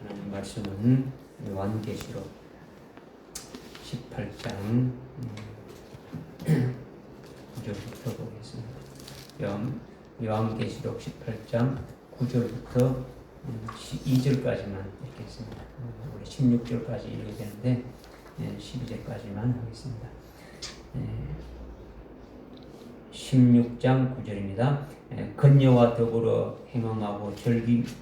하나님 말씀은 요한계시록 18장 9절부터 보겠습니다. 요한계시록 18장 9절부터 2절까지만 읽겠습니다. 원래 16절까지 읽어야 되는데 12절까지만 하겠습니다. 16장 9절입니다. 건녀와 더불어 행함하고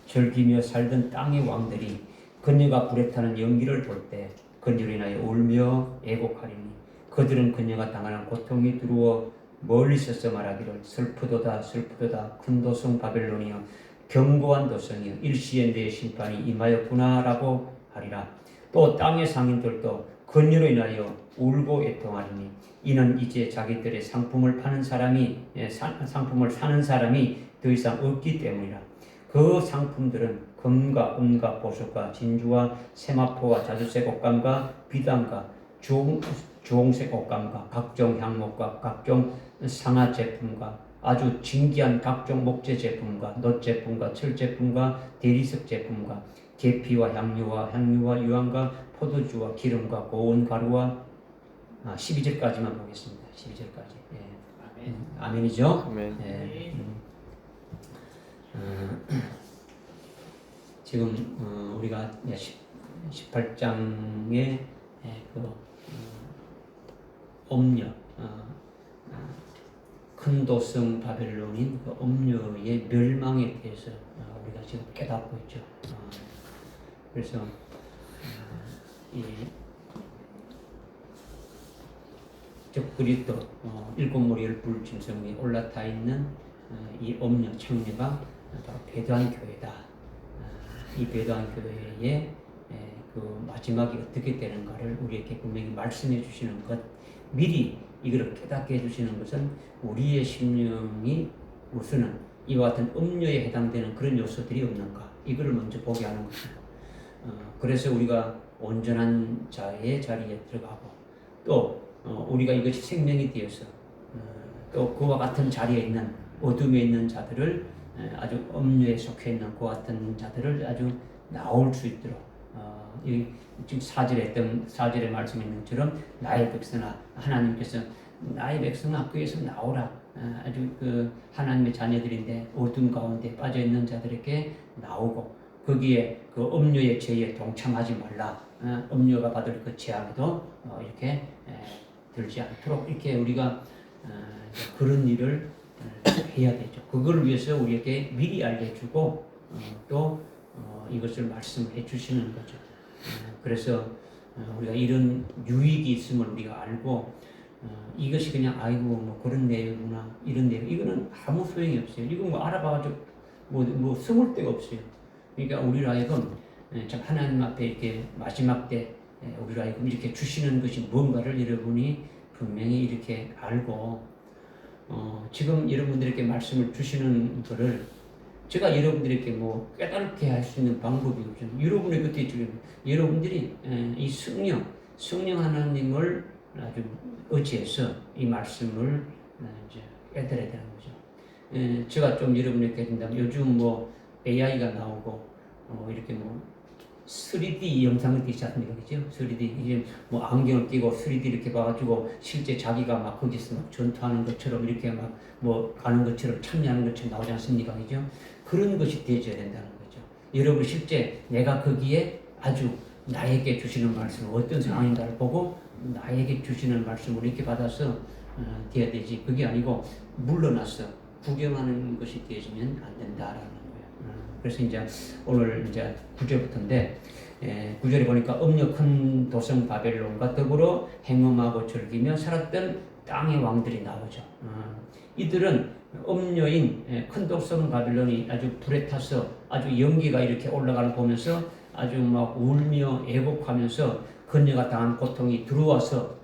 즐기며 살던 땅의 왕들이 건녀가 불에 타는 연기를 볼 때 건녀로 인하여 울며 애곡하리니 그들은 건녀가 당하는 고통이 두려워 멀리 서서 말하기를 슬프도다 슬프도다 큰 도성 바벨론이여 견고한 도성이여 일시에 내 심판이 임하였구나 라고 하리라. 또 땅의 상인들도 건녀로 인하여 울고 애통하리니 이는 이제 자기들의 상품을 파는 사람이 상품을 사는 사람이 더 이상 없기 때문이라. 그 상품들은 금과 은과 보석과 진주와 세마포와 자주색 옷감과 비단과 주홍색 옷감과 각종 향목과 각종 상아 제품과 아주 진귀한 각종 목재 제품과 놋 제품과 철 제품과 대리석 제품과 계피와 향료와 유황과 포도주와 기름과 고운 가루와 12절까지만 보겠습니다. 12절까지. 예. 아멘이죠? 아멘. 예. 지금 우리가 18장의 그 음녀, 큰 도성 바벨론인 그 음녀의 멸망에 대해서 우리가 지금 깨닫고 있죠. 그래서 이 그리스도 일곱 머리 열불 짐승 위에 올라타 있는 이 음녀 창녀가 바로 배도한 교회다. 이 배도한 교회의 그 마지막이 어떻게 되는가를 우리에게 분명히 말씀해 주시는 것, 미리 이걸 깨닫게 해주시는 것은 우리의 심령이 우선은 이와 같은 음녀에 해당되는 그런 요소들이 없는가, 이거를 먼저 보게 하는 것이고, 그래서 우리가 온전한 자의 자리에 들어가고 또 우리가 이것이 생명이 되어서 또 그와 같은 자리에 있는 어둠에 있는 자들을 아주 음녀에 속해 있는 그와 같은 자들을 아주 나올 수 있도록 지금 4절에 말씀해 있는 것처럼 나의 백성아, 하나님께서 나의 백성아 학교에서 나오라. 아주 그 하나님의 자녀들인데 어둠 가운데 빠져 있는 자들에게 나오고 거기에 그 음녀의 죄에 동참하지 말라. 음녀가 받을 그 재앙에도 이렇게 들지 않도록 이렇게 우리가 그런 일을 해야 되죠. 그걸 위해서 우리에게 미리 알려주고 또 이것을 말씀해 주시는 거죠. 그래서 우리가 이런 유익이 있음을 우리가 알고 이것이 그냥 아이고 뭐 그런 내용이구나 이런 내용, 이거는 아무 소용이 없어요. 이거 뭐 알아봐가지고 뭐 숨을 데가 없어요. 그러니까 우리로 하여금 참 하나님 앞에 이렇게 마지막 때 우리로 하여금 이렇게 주시는 것이 뭔가를 여러분이 분명히 이렇게 알고 지금 여러분들에게 말씀을 주시는 것을 제가 여러분들에게 뭐 깨닫게 할 수 있는 방법이 없죠. 여러분의 곁에 있지만 여러분들이 이 성령 하나님을 아주 의지해서 이 말씀을 이제 깨달아야 되는 거죠. 제가 좀 여러분에게 해준다면 요즘 뭐 AI가 나오고 이렇게 뭐 3D 영상을 찍지 않습니까? 그죠? 3D 이제 뭐 안경을 끼고 3D 이렇게 봐가지고 실제 자기가 막 거기서 막 전투하는 것처럼 이렇게 막 뭐 가는 것처럼 참여하는 것처럼 나오지 않습니까? 그죠? 그런 것이 되어져야 된다는 거죠. 여러분 실제 내가 거기에 아주 나에게 주시는 말씀, 어떤 상황인가를 보고 나에게 주시는 말씀을 이렇게 받아서 돼야 되지. 그게 아니고 물러나서 구경하는 것이 되어지면 안 된다라는 거예요. 그래서 이제 오늘 이제 9절부터인데 9절에 보니까 음녀 큰 도성 바벨론과 더불어 행음하고 즐기며 살았던 땅의 왕들이 나오죠. 이들은 음녀인 큰 도성 바벨론이 아주 불에 타서 아주 연기가 이렇게 올라가는 거 보면서 아주 막 울며 애곡하면서 그녀가 당한 고통이 들어와서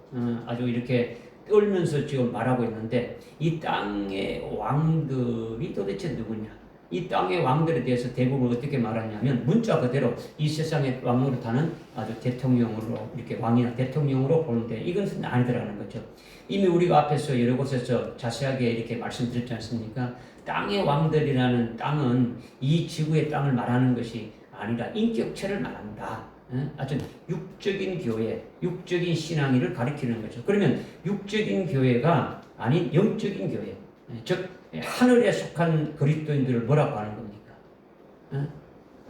아주 이렇게 떨면서 지금 말하고 있는데 이 땅의 왕들이 도대체 누구냐? 이 땅의 왕들에 대해서 대부분 어떻게 말하냐면 문자 그대로 이 세상의 왕으로 타는 아주 대통령으로 이렇게 왕이나 대통령으로 보는데 이것은 아니더라는 거죠. 이미 우리가 앞에서 여러 곳에서 자세하게 이렇게 말씀드렸지 않습니까? 땅의 왕들이라는 땅은 이 지구의 땅을 말하는 것이 아니라 인격체를 말한다. 아주 육적인 교회, 육적인 신앙의를 가리키는 거죠. 그러면 육적인 교회가 아닌 영적인 교회, 즉 하늘에 속한 그리스도인들을 뭐라고 하는 겁니까?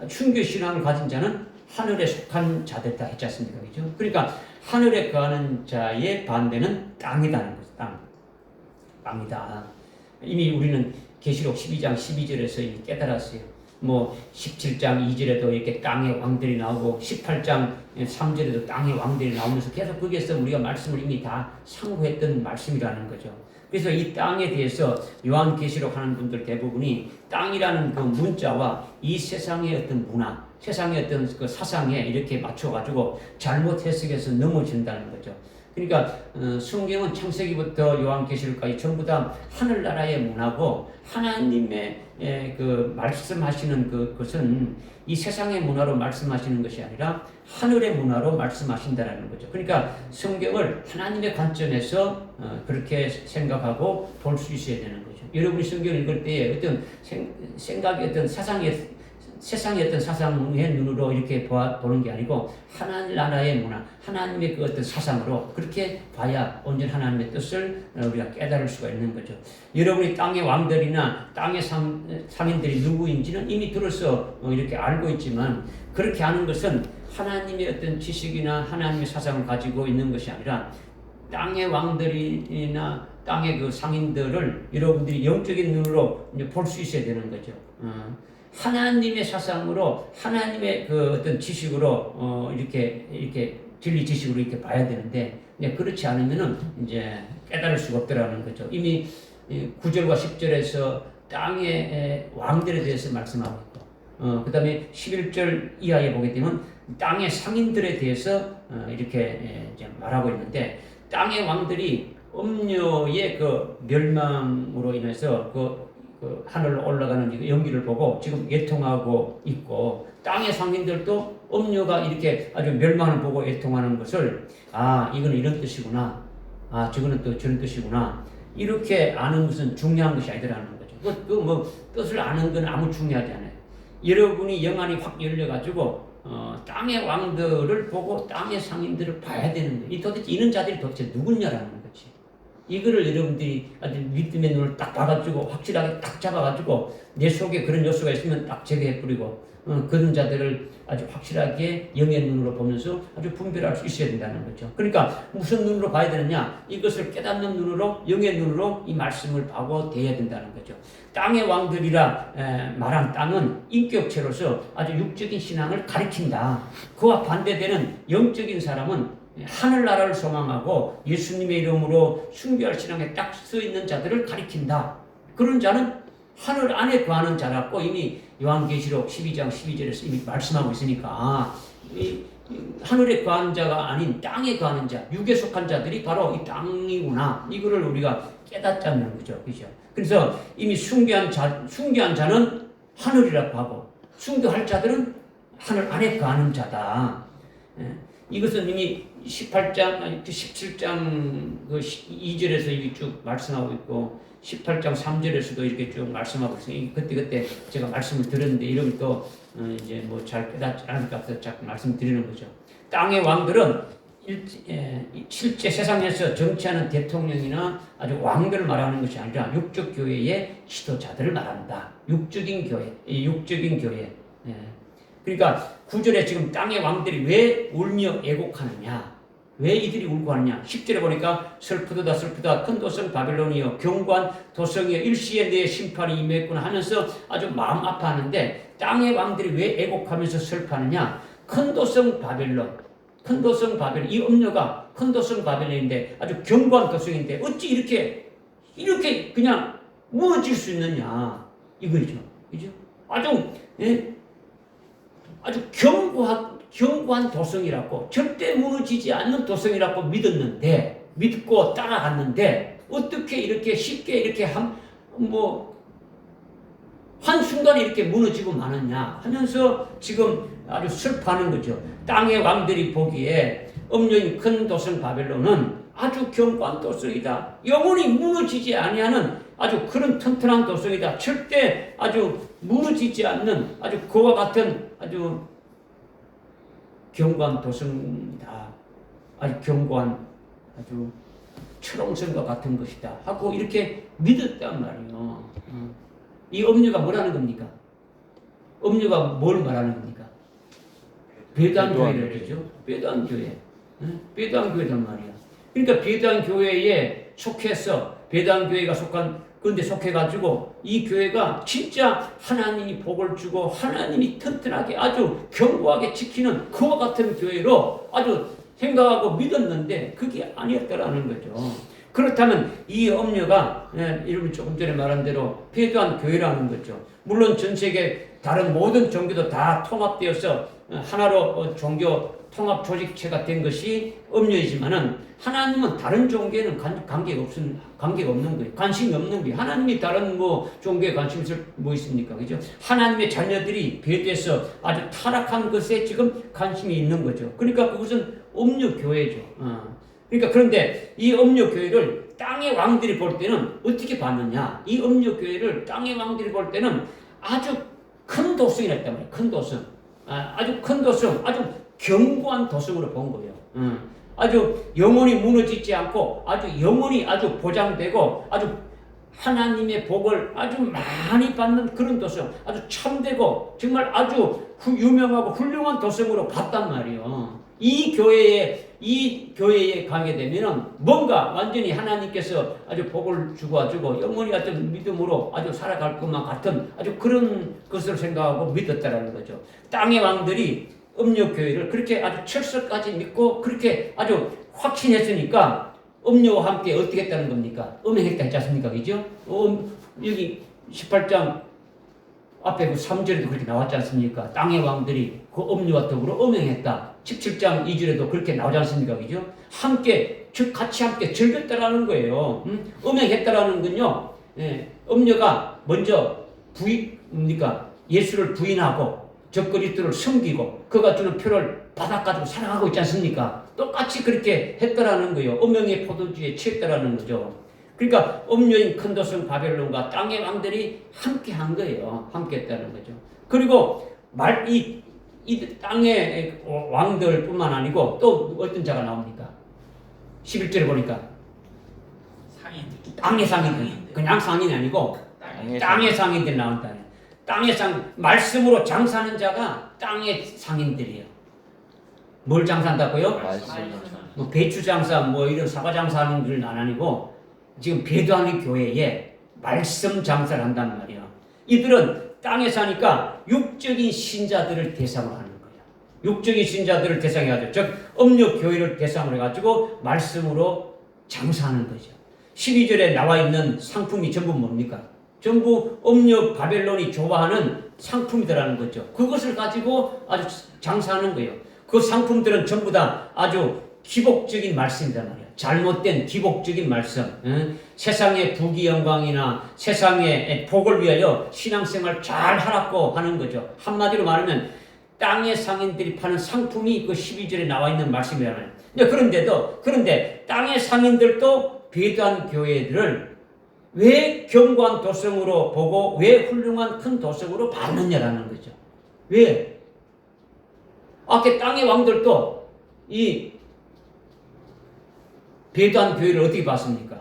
순교 신앙을 가진 자는 하늘에 속한 자들다 했지 않습니까? 그죠? 그러니까 하늘에 거하는 자의 반대는 땅이다는 거죠. 땅이다. 이미 우리는 계시록 12장 12절에서 이미 깨달았어요. 뭐 17장 2절에도 이렇게 땅의 왕들이 나오고 18장 3절에도 땅의 왕들이 나오면서 계속 거기에서 우리가 말씀을 이미 다 상고했던 말씀이라는 거죠. 그래서 이 땅에 대해서 요한계시록 하는 분들 대부분이 땅이라는 그 문자와 이 세상의 어떤 문화, 세상의 어떤 그 사상에 이렇게 맞춰가지고 잘못 해석해서 넘어진다는 거죠. 그러니까 성경은 창세기부터 요한계시록까지 전부 다 하늘나라의 문화고 하나님의 그 말씀하시는 그것은 이 세상의 문화로 말씀하시는 것이 아니라 하늘의 문화로 말씀하신다는 거죠. 그러니까 성경을 하나님의 관점에서 그렇게 생각하고 볼 수 있어야 되는 거죠. 여러분이 성경을 읽을 때 어떤 생각이 어떤 세상의 어떤 사상의 눈으로 이렇게 보는 게 아니고 하나님 나라의 문화, 하나님의 그 어떤 사상으로 그렇게 봐야 온전히 하나님의 뜻을 우리가 깨달을 수가 있는 거죠. 여러분이 땅의 왕들이나 땅의 상인들이 누구인지는 이미 들어서 이렇게 알고 있지만 그렇게 하는 것은 하나님의 어떤 지식이나 하나님의 사상을 가지고 있는 것이 아니라 땅의 왕들이나 땅의 그 상인들을 여러분들이 영적인 눈으로 볼 수 있어야 되는 거죠. 하나님의 사상으로 하나님의 그 어떤 지식으로 이렇게 진리 지식으로 이렇게 봐야 되는데 그렇지 않으면은 이제 깨달을 수가 없더라는 거죠. 이미 9절과 10절에서 땅의 왕들에 대해서 말씀하고 있고 그다음에 11절 이하에 보게 되면 땅의 상인들에 대해서 이렇게 이제 말하고 있는데 땅의 왕들이 음녀의 그 멸망으로 인해서 그 하늘로 올라가는 연기를 보고 지금 애통하고 있고 땅의 상인들도 음녀가 이렇게 아주 멸망을 보고 애통하는 것을 이거는 이런 뜻이구나, 저거는 또 저런 뜻이구나 이렇게 아는 것은 중요한 것이 아니더라는 거죠. 뭐 뜻을 아는 건 아무 중요하지 않아요. 여러분이 영안이 확 열려가지고 땅의 왕들을 보고 땅의 상인들을 봐야 되는 거예요. 도대체 이런 자들이 도대체 누구냐라는 거지. 이거를 여러분들이 아주 믿음의 눈을 딱 봐가지고 확실하게 딱 잡아가지고 내 속에 그런 요소가 있으면 딱 제거해버리고 그런 자들을 아주 확실하게 영의 눈으로 보면서 아주 분별할 수 있어야 된다는 거죠. 그러니까 무슨 눈으로 봐야 되느냐? 이것을 깨닫는 눈으로 영의 눈으로 이 말씀을 보고 대해야 된다는 거죠. 땅의 왕들이라 말한 땅은 인격체로서 아주 육적인 신앙을 가리킨다. 그와 반대되는 영적인 사람은 하늘나라를 소망하고 예수님의 이름으로 순교할 신앙에 딱 서 있는 자들을 가리킨다. 그런 자는 하늘 안에 거하는 자라고 이미 요한계시록 12장 12절에서 이미 말씀하고 있으니까 이 하늘에 거하는 자가 아닌 땅에 거하는 자, 육에 속한 자들이 바로 이 땅이구나. 이거를 우리가 깨닫자는 거죠. 그죠? 그래서 이미 순교한 자는 하늘이라고 하고 순교할 자들은 하늘 안에 거하는 자다. 이것은 이미 17장 2절에서 이렇게 쭉 말씀하고 있고 18장 3절에서도 이렇게 쭉 말씀하고 있어요. 그때 제가 말씀을 드렸는데 이러면 또 이제 뭐 잘 깨닫지 않을 것 같아서 자꾸 말씀드리는 거죠. 땅의 왕들은 실제 세상에서 정치하는 대통령이나 아주 왕들을 말하는 것이 아니라 육적 교회의 지도자들을 말한다. 육적인 교회. 그러니까 9절에 지금 땅의 왕들이 왜 울며 애곡하느냐? 왜 이들이 울고 하느냐? 10절에 보니까 슬프다 큰 도성 바벨론이여 경고한 도성이여 일시에 내 심판이 임했구나 하면서 아주 마음 아파하는데 땅의 왕들이 왜 애곡하면서 슬퍼하느냐? 큰 도성 바벨론 이 음녀가 큰 도성 바벨론인데 아주 견고한 도성인데 어찌 이렇게 그냥 무너질 수 있느냐? 이거죠. 그죠? 아주 견고한 도성이라고 절대 무너지지 않는 도성이라고 믿고 따라갔는데 어떻게 이렇게 쉽게 이렇게 한순간에 이렇게 무너지고 마느냐 하면서 지금 아주 슬퍼하는 거죠. 땅의 왕들이 보기에 음녀인 큰 도성 바벨론은 아주 견고한 도성이다. 영원히 무너지지 아니하는 아주 그런 튼튼한 도성이다. 절대 아주 무너지지 않는 아주 그와 같은 아주 견고한 도성이다. 아주 견고한 아주 철옹성과 같은 것이다 하고 이렇게 믿었단 말이에요. 이 엄녀가 뭐라는 겁니까? 엄녀가 뭘 말하는 겁니까? 베드한 교회를 그러죠. 베드한 교회. 베드한 교회란 말이야. 그러니까 베드한 교회에 속해서 베드한 교회가 그런데 속해가지고 이 교회가 진짜 하나님이 복을 주고 하나님이 튼튼하게 아주 견고하게 지키는 그와 같은 교회로 아주 생각하고 믿었는데 그게 아니었다라는 거죠. 그렇다면 이 엄녀가 여러분 조금 전에 말한 대로 베드한 교회라는 거죠. 물론 전 세계 다른 모든 종교도 다 통합되어서 하나로 종교 통합 조직체가 된 것이 엄녀이지만은 하나님은 다른 종교에는 관계가 없는 거예요. 관심이 없는 거예요. 하나님이 다른 종교에 관심 있을 있습니까? 그죠? 하나님의 자녀들이 배도해서 아주 타락한 것에 지금 관심이 있는 거죠. 그러니까 그것은 엄녀 교회죠. 그러니까 그런데 이 엄녀 교회를 땅의 왕들이 볼 때는 어떻게 봤느냐? 이 엄녀 교회를 땅의 왕들이 볼 때는 아주 큰 도성이라 했단 말이에요. 큰 도성. 아주 큰 도성, 아주 견고한 도성으로 본 거예요. 아주 영원히 무너지지 않고 아주 영원히 아주 보장되고 아주 하나님의 복을 아주 많이 받는 그런 도성, 아주 참되고 정말 아주 유명하고 훌륭한 도성으로 봤단 말이에요. 이 교회에 가게 되면은 뭔가 완전히 하나님께서 아주 복을 주고 영원히 같은 믿음으로 아주 살아갈 것만 같은 아주 그런 것을 생각하고 믿었다라는 거죠. 땅의 왕들이 엄녀교회를 그렇게 아주 철석까지 믿고 그렇게 아주 확신했으니까 엄녀와 함께 어떻게 했다는 겁니까? 음행했다 했지 않습니까? 그죠? 여기 18장 앞에 그 3절에도 그렇게 나왔지 않습니까? 땅의 왕들이 그 엄녀와 더불어 음행했다. 17장 2절에도 그렇게 나오지 않습니까? 그죠? 함께, 같이 함께 즐겼다라는 거예요. 음행했다라는 건요, 엄녀가 먼저 예수를 부인하고 적그리스도를 섬기고 그가 주는 표를 받아가지고 살아가고 있지 않습니까? 똑같이 그렇게 했다라는 거예요. 음행의 포도주에 취했다라는 거죠. 그러니까 엄녀인 큰 도성 바벨론과 땅의 왕들이 함께 한 거예요. 함께 했다는 거죠. 그리고 이 땅의 왕들뿐만 아니고 또 어떤 자가 나옵니까? 11절에 보니까 땅의 상인들. 그냥 상인이 아니고 땅의 상인들이 나온다. 땅의 말씀으로 장사하는 자가 땅의 상인들이에요. 뭘 장사한다고요? 뭐 배추 장사, 뭐 이런 사과 장사하는 건 아니고 지금 배도하는 교회에 말씀 장사를 한단 말이야. 이들은 땅에 사니까 육적인 신자들을 대상으로 하는 거야. 육적인 신자들을 대상해가지고 즉 음력 교회를 대상으로 해가지고 말씀으로 장사하는 거죠. 12절에 나와 있는 상품이 전부 뭡니까? 전부 음력 바벨론이 좋아하는 상품이더라는 거죠. 그것을 가지고 아주 장사하는 거예요. 그 상품들은 전부 다 아주 기복적인 말씀이란 말이야. 잘못된 기복적인 말씀. 세상의 부귀 영광이나 세상의 복을 위하여 신앙생활 잘 하라고 하는 거죠. 한마디로 말하면 땅의 상인들이 파는 상품이 그 12절에 나와 있는 말씀이라는 거예요. 그런데 땅의 상인들도 배도한 교회들을 왜 견고한 도성으로 보고 왜 훌륭한 큰 도성으로 봤느냐라는 거죠. 왜? 아까 땅의 왕들도 이 배도한 교회를 어떻게 봤습니까?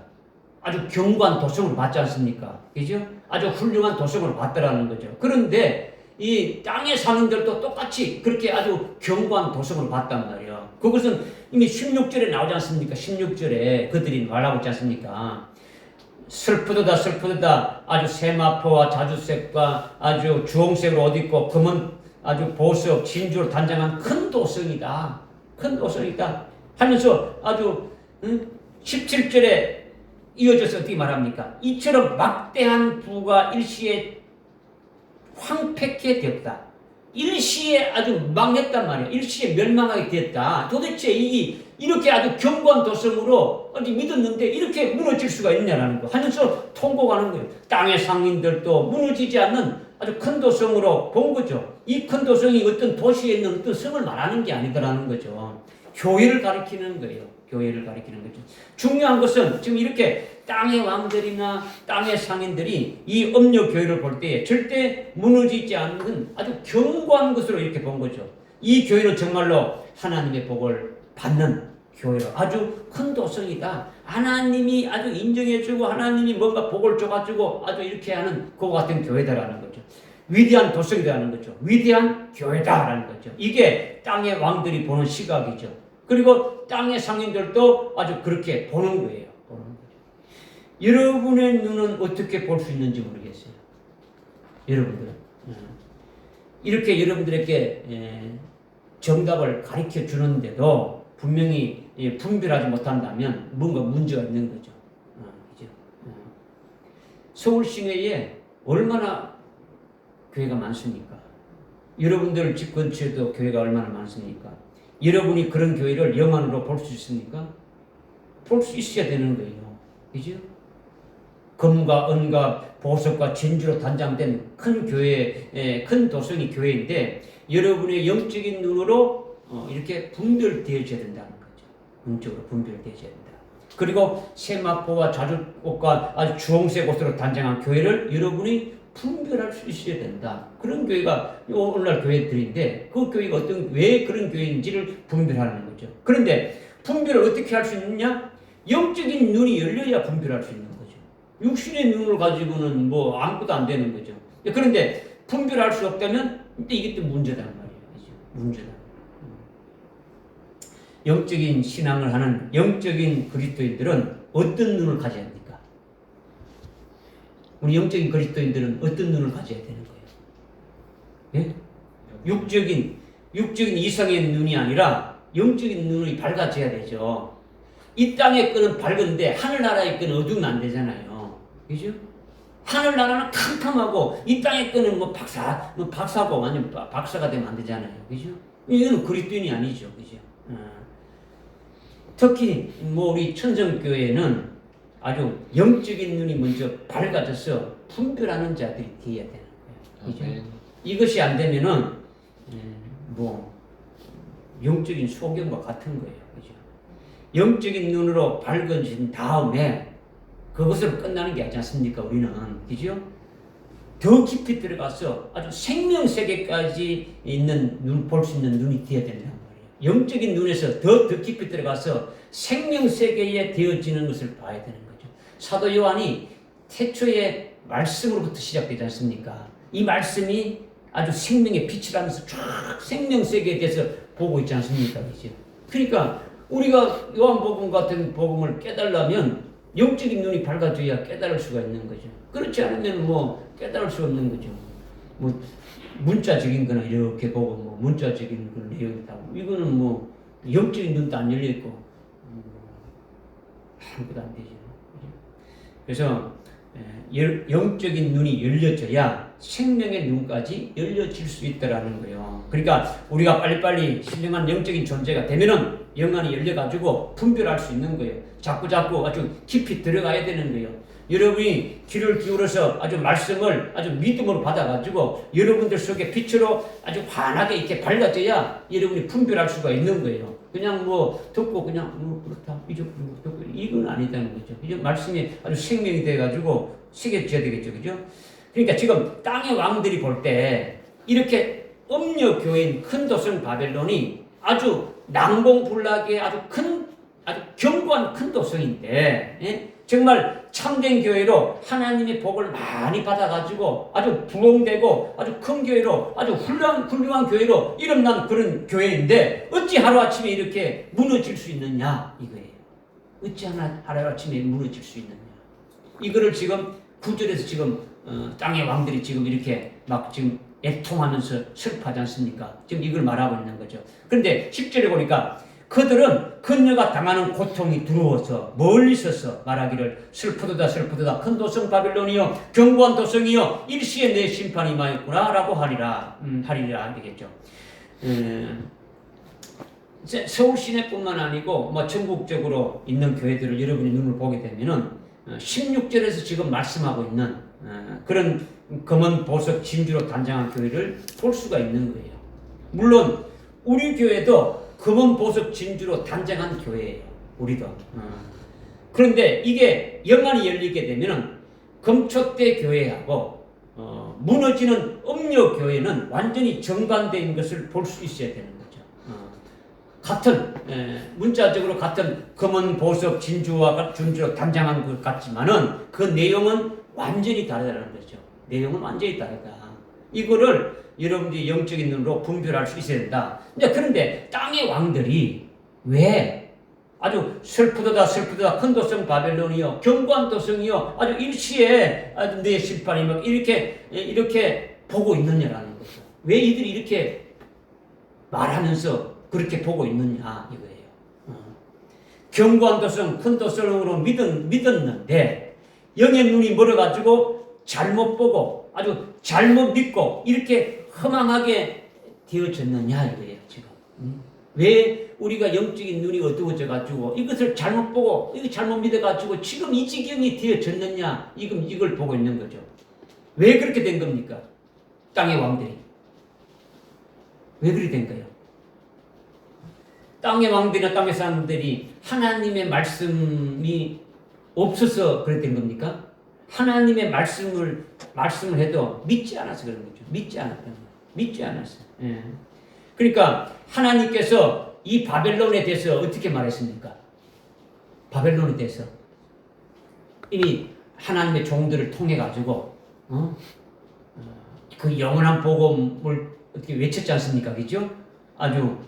아주 견고한 도성으로 봤지 않습니까? 그죠? 아주 훌륭한 도성으로 봤더라는 거죠. 그런데 이 땅의 상인들도 똑같이 그렇게 아주 견고한 도성으로 봤단 말이에요. 그것은 이미 16절에 나오지 않습니까? 16절에 그들이 말하고 있지 않습니까? 슬프도다 아주 세마포와 자주색과 아주 주홍색으로 옷 입고 금은 아주 보석 진주로 단장한 큰 도성이다. 큰 도성이다 하면서 아주 17절에 이어져서 어떻게 말합니까? 이처럼 막대한 부가 일시에 황폐케 되었다. 일시에 아주 망했단 말이야. 일시에 멸망하게 되었다. 도대체 이렇게 아주 견고한 도성으로 어디 믿었는데 이렇게 무너질 수가 있냐라는 거 하면서 통곡하는 거예요. 땅의 상인들도 무너지지 않는 아주 큰 도성으로 본 거죠. 이 큰 도성이 어떤 도시에 있는 어떤 성을 말하는 게 아니더라는 거죠. 교회를 가리키는 거예요. 교회를 가리키는 거죠. 중요한 것은 지금 이렇게 땅의 왕들이나 땅의 상인들이 이 음녀 교회를 볼 때에 절대 무너지지 않는 아주 견고한 것으로 이렇게 본 거죠. 이 교회는 정말로 하나님의 복을 받는 교회로 아주 큰 도성이다. 하나님이 아주 인정해주고 하나님이 뭔가 복을 줘가지고 아주 이렇게 하는 그와 같은 교회다라는 거죠. 위대한 도성이라는 거죠. 위대한 교회다라는 거죠. 이게 땅의 왕들이 보는 시각이죠. 그리고 땅의 상인들도 아주 그렇게 보는 거예요. 보는 거죠. 여러분의 눈은 어떻게 볼 수 있는지 모르겠어요. 여러분들은 이렇게 여러분들에게 정답을 가르쳐 주는데도 분명히 분별하지 못한다면 뭔가 문제가 있는 거죠. 그죠? 서울 시내에 얼마나 교회가 많습니까? 여러분들 집 근처에도 교회가 얼마나 많습니까? 여러분이 그런 교회를 영안으로 볼 수 있습니까? 볼 수 있어야 되는 거예요. 그죠? 금과 은과 보석과 진주로 단장된 큰 교회, 큰 도성이 교회인데 여러분의 영적인 눈으로 이렇게 분별되어져야 된다는 거죠. 영적으로 분별되어져야 된다. 그리고 세마포와 자주옷과 아주 주홍색 옷으로 단장한 교회를 여러분이 분별할 수 있어야 된다. 그런 교회가 오늘날 교회들인데 그 교회가 왜 그런 교회인지를 분별하는 거죠. 그런데 분별을 어떻게 할 수 있느냐? 영적인 눈이 열려야 분별할 수 있는 거죠. 육신의 눈을 가지고는 뭐 아무것도 안 되는 거죠. 그런데 분별할 수 없다면 이게 또 문제단 말이에요. 그렇죠? 문제다. 영적인 신앙을 하는 영적인 그리스도인들은 어떤 눈을 가져야 합니까? 우리 영적인 그리스도인들은 어떤 눈을 가져야 되는 거예요? 예? 육적인 이성의 눈이 아니라 영적인 눈이 밝아져야 되죠. 이 땅의 끈은 밝은데 하늘나라의 끈은 어두우면 안 되잖아요. 그죠? 하늘나라는 캄캄하고 이 땅의 끈은 박사고 완전 박사가 되면 안 되잖아요. 그죠? 이거는 그리스도인이 아니죠. 그죠? 특히 우리 천성교회는 아주 영적인 눈이 먼저 밝아져서 분별하는 자들이 되어야 되는 거예요. 그죠? 이것이 안 되면은 영적인 소경과 같은 거예요. 그죠? 영적인 눈으로 밝아진 다음에 그것으로 끝나는 게 아니지 않습니까? 우리는. 그죠? 더 깊이 들어가서 아주 생명세계까지 있는 볼 수 있는 눈이 되어야 된단 말이에요. 영적인 눈에서 더 깊이 들어가서 생명세계에 되어지는 것을 봐야 되는 거죠. 사도 요한이 태초에 말씀으로부터 시작되지 않습니까? 이 말씀이 아주 생명의 빛을 하면서 쫙 생명세계에 대해서 보고 있지 않습니까? 그죠? 그러니까 우리가 요한복음 같은 복음을 깨달으려면 영적인 눈이 밝아져야 깨달을 수가 있는 거죠. 그렇지 않으면 깨달을 수 없는 거죠. 문자적인 거나 이렇게 보고 문자적인 그 내용이다. 이거는 영적인 눈도 안 열려 있고 아무것도 안 되죠. 그래서 영적인 눈이 열려져야 생명의 눈까지 열려질 수 있다라는 거예요. 그러니까 우리가 빨리빨리 신령한 영적인 존재가 되면은 영안이 열려가지고 분별할 수 있는 거예요. 자꾸 아주 깊이 들어가야 되는 거예요. 여러분이 귀를 기울여서 아주 말씀을 아주 믿음으로 받아가지고 여러분들 속에 빛으로 아주 환하게 이렇게 밝아져야 여러분이 분별할 수가 있는 거예요. 그냥 듣고 그냥 그렇다 이건 아니다는 거죠. 이제 말씀이 아주 생명이 돼가지고 새겨져야 되겠죠, 그죠? 그러니까 지금 땅의 왕들이 볼 때 이렇게 음녀 교회인 큰 도성 바벨론이 아주 난공불락의 아주 견고한 큰 도성인데, 정말 참된 교회로 하나님의 복을 많이 받아가지고 아주 부흥되고 아주 큰 교회로 아주 훌륭한 교회로 이름난 그런 교회인데 어찌 하루아침에 이렇게 무너질 수 있느냐 이거예요. 어찌 하루아침에 무너질 수 있느냐. 이거를 지금 9절에서 지금 땅의 왕들이 지금 이렇게 지금 애통하면서 슬퍼하지 않습니까? 지금 이걸 말하고 있는 거죠. 그런데 10절에 보니까 그들은 그녀가 당하는 고통이 두려워서 멀리 서서 말하기를 슬프도다 큰 도성 바빌론이여 견고한 도성이여 일시에 내 심판이 임하였구나 라고 하리라 되겠죠. 서울 시내뿐만 아니고 전국적으로 있는 교회들을 여러분이 눈을 보게 되면은 16절에서 지금 말씀하고 있는 그런 검은 보석 진주로 단장한 교회를 볼 수가 있는 거예요. 물론 우리 교회도 금은 보석 진주로 단장한 교회예요. 우리도. 그런데 이게 영안이 열리게 되면은 금초대 교회하고 무너지는 음료 교회는 완전히 정반대인 것을 볼 수 있어야 되는 거죠. 같은 문자적으로 같은 금은 보석 진주와 준주로 단장한 것 같지만은 그 내용은 완전히 다르다는 거죠. 내용은 완전히 다르다. 이거를 여러분들이 영적인 눈으로 분별할 수 있어야 된다. 그런데 땅의 왕들이 왜 아주 슬프도다 큰 도성 바벨론이요 견고한 도성이요 아주 일시에 아주 내 심판이 막 이렇게 보고 있느냐라는 거죠. 왜 이들이 이렇게 말하면서 그렇게 보고 있느냐 이거예요. 견고한 도성 큰 도성으로 믿었는데 영의 눈이 멀어가지고 잘못 보고 아주 잘못 믿고 이렇게 허망하게 되어졌느냐 이거예요 지금. 왜 우리가 영적인 눈이 어두워져 가지고 이것을 잘못 보고 이거 잘못 믿어 가지고 지금 이 지경이 되어졌느냐 이걸 보고 있는 거죠. 왜 그렇게 된 겁니까? 땅의 왕들이 왜 그렇게 된 거예요? 땅의 왕들이나 땅의 사람들이 하나님의 말씀이 없어서 그렇게 된 겁니까? 하나님의 말씀을 해도 믿지 않아서 그런 거죠. 믿지 않았어. 예. 그러니까 하나님께서 이 바벨론에 대해서 어떻게 말했습니까? 바벨론에 대해서 이미 하나님의 종들을 통해 가지고 그 영원한 복음을 어떻게 외쳤지 않습니까? 그죠? 아주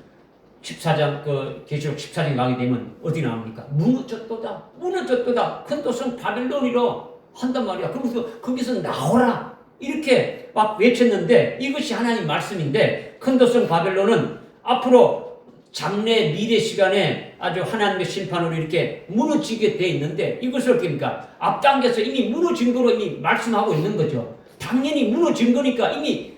14장 계시록 14장 가게 되면 어디 나옵니까? 무너졌도다 큰 도성 바벨론이로 한단 말이야. 그러면서 거기서 나오라 이렇게 막 외쳤는데 이것이 하나님 말씀인데 큰 도성 바벨론은 앞으로 장래 미래 시간에 아주 하나님의 심판으로 이렇게 무너지게 돼 있는데 이것을 어떻게 합니까? 앞당겨서 이미 무너진 거로 이미 말씀하고 있는 거죠. 당연히 무너진 거니까 이미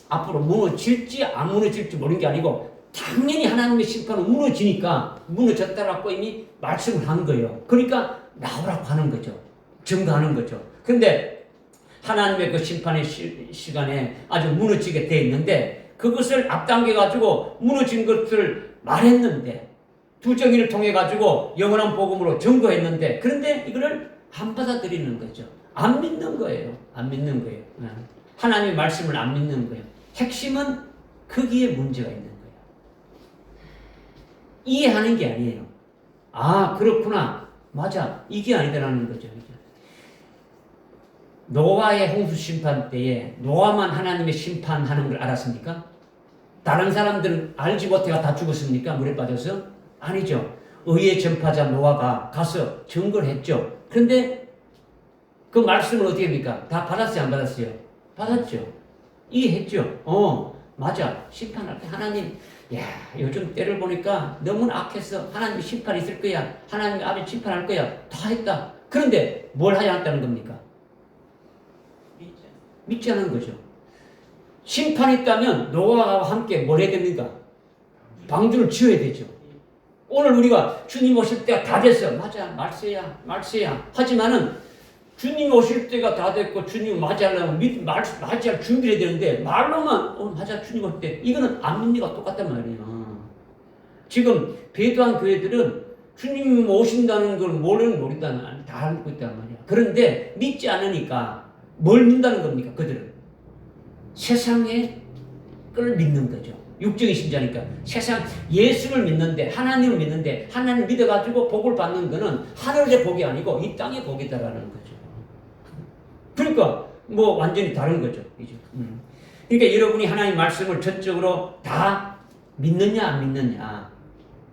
앞으로 무너질지 안 무너질지 모르는 게 아니고 당연히 하나님의 심판은 무너지니까 무너졌다라고 이미 말씀을 한 거예요. 그러니까 나오라고 하는 거죠. 증거하는 거죠. 근데 하나님의 그 심판의 시간에 아주 무너지게 돼 있는데 그것을 앞당겨 가지고 무너진 것을 말했는데 두 정의를 통해 가지고 영원한 복음으로 증거했는데 그런데 이거를 안 받아들이는 거죠. 안 믿는 거예요. 하나님의 말씀을 안 믿는 거예요. 핵심은 거기에 문제가 있는 거예요. 이해하는 게 아니에요. 아, 그렇구나. 맞아. 이게 아니다라는 거죠. 노아의 홍수 심판 때에 노아만 하나님의 심판하는 걸 알았습니까? 다른 사람들은 알지 못해가 다 죽었습니까? 물에 빠져서? 아니죠. 의의 전파자 노아가 가서 증거를 했죠. 그런데 그 말씀을 어떻게 합니까? 다 받았어요? 안 받았어요? 받았죠. 이해했죠. 맞아. 심판할 때 하나님, 요즘 때를 보니까 너무나 악해서 하나님의 심판이 있을 거야. 하나님이 아버지 심판할 거야. 다 했다. 그런데 뭘 하지 않았다는 겁니까? 믿지 않는 거죠. 심판이 있다면 노아와 함께 뭘 해야 됩니까? 방주를 지어야 되죠. 오늘 우리가 주님 오실 때가 다 됐어. 맞아. 말세야. 하지만은 주님 오실 때가 다 됐고 주님 맞이하려면 맞이할 준비를 해야 되는데 말로만 맞아 주님 올 때 이거는 안 믿니가 똑같단 말이에요. 지금 배도한 교회들은 주님 오신다는 걸 모른다는 다 알고 있단 말이야. 그런데 믿지 않으니까 뭘 믿는다는 겁니까? 그들은 세상의 걸 믿는 거죠. 육적인 신자니까 세상 예수를 믿는데 하나님을 믿는데 하나님 믿어가지고 복을 받는 거는 하늘의 복이 아니고 이 땅의 복이다라는 거죠. 그러니까 뭐 완전히 다른 거죠. 그러니까 여러분이 하나님 말씀을 전적으로 다 믿느냐 안 믿느냐.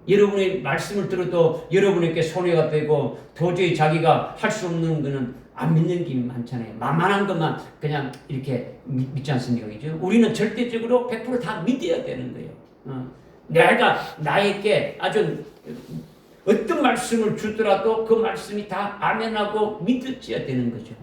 여러분의 말씀을 들어도 여러분에게 손해가 되고 도저히 자기가 할 수 없는 거는 안 믿는 게 많잖아요. 만만한 것만 그냥 이렇게 믿지 않습니까? 그죠? 우리는 절대적으로 100% 다 믿어야 되는 거예요. 내가 나에게 아주 어떤 말씀을 주더라도 그 말씀이 다 아멘하고 믿어져야 되는 거죠.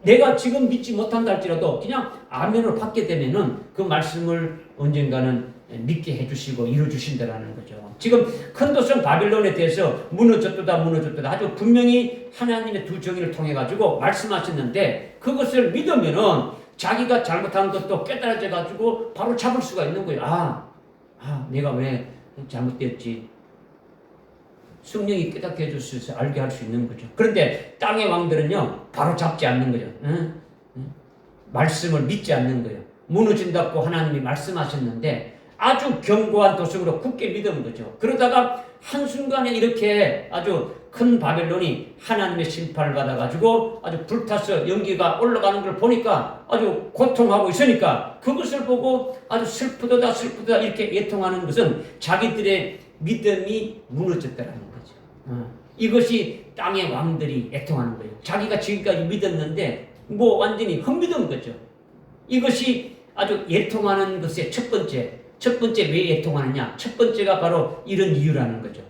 내가 지금 믿지 못한다 할지라도 그냥 아멘으로 받게 되면은 그 말씀을 언젠가는 믿게 해주시고 이루어주신다라는 거죠. 지금 큰 도성 바빌론에 대해서 무너졌도다 아주 분명히 하나님의 두 정의를 통해 가지고 말씀하셨는데 그것을 믿으면은 자기가 잘못한 것도 깨달아져 가지고 바로 잡을 수가 있는 거예요. 내가 왜 잘못되었지. 성령이 깨닫게 해줄 수 있어서 알게 할 수 있는 거죠. 그런데 땅의 왕들은요, 바로 잡지 않는 거죠. 말씀을 믿지 않는 거예요. 무너진다고 하나님이 말씀하셨는데 아주 견고한 도성으로 굳게 믿은 거죠. 그러다가 한순간에 이렇게 아주 큰 바벨론이 하나님의 심판을 받아가지고 아주 불타서 연기가 올라가는 걸 보니까 아주 고통하고 있으니까 그것을 보고 아주 슬프다 이렇게 애통하는 것은 자기들의 믿음이 무너졌다는 거죠. 이것이 땅의 왕들이 애통하는 거예요. 자기가 지금까지 믿었는데 완전히 헛믿은 거죠. 이것이 아주 애통하는 것의 첫 번째 왜 애통하느냐? 첫 번째가 바로 이런 이유라는 거죠.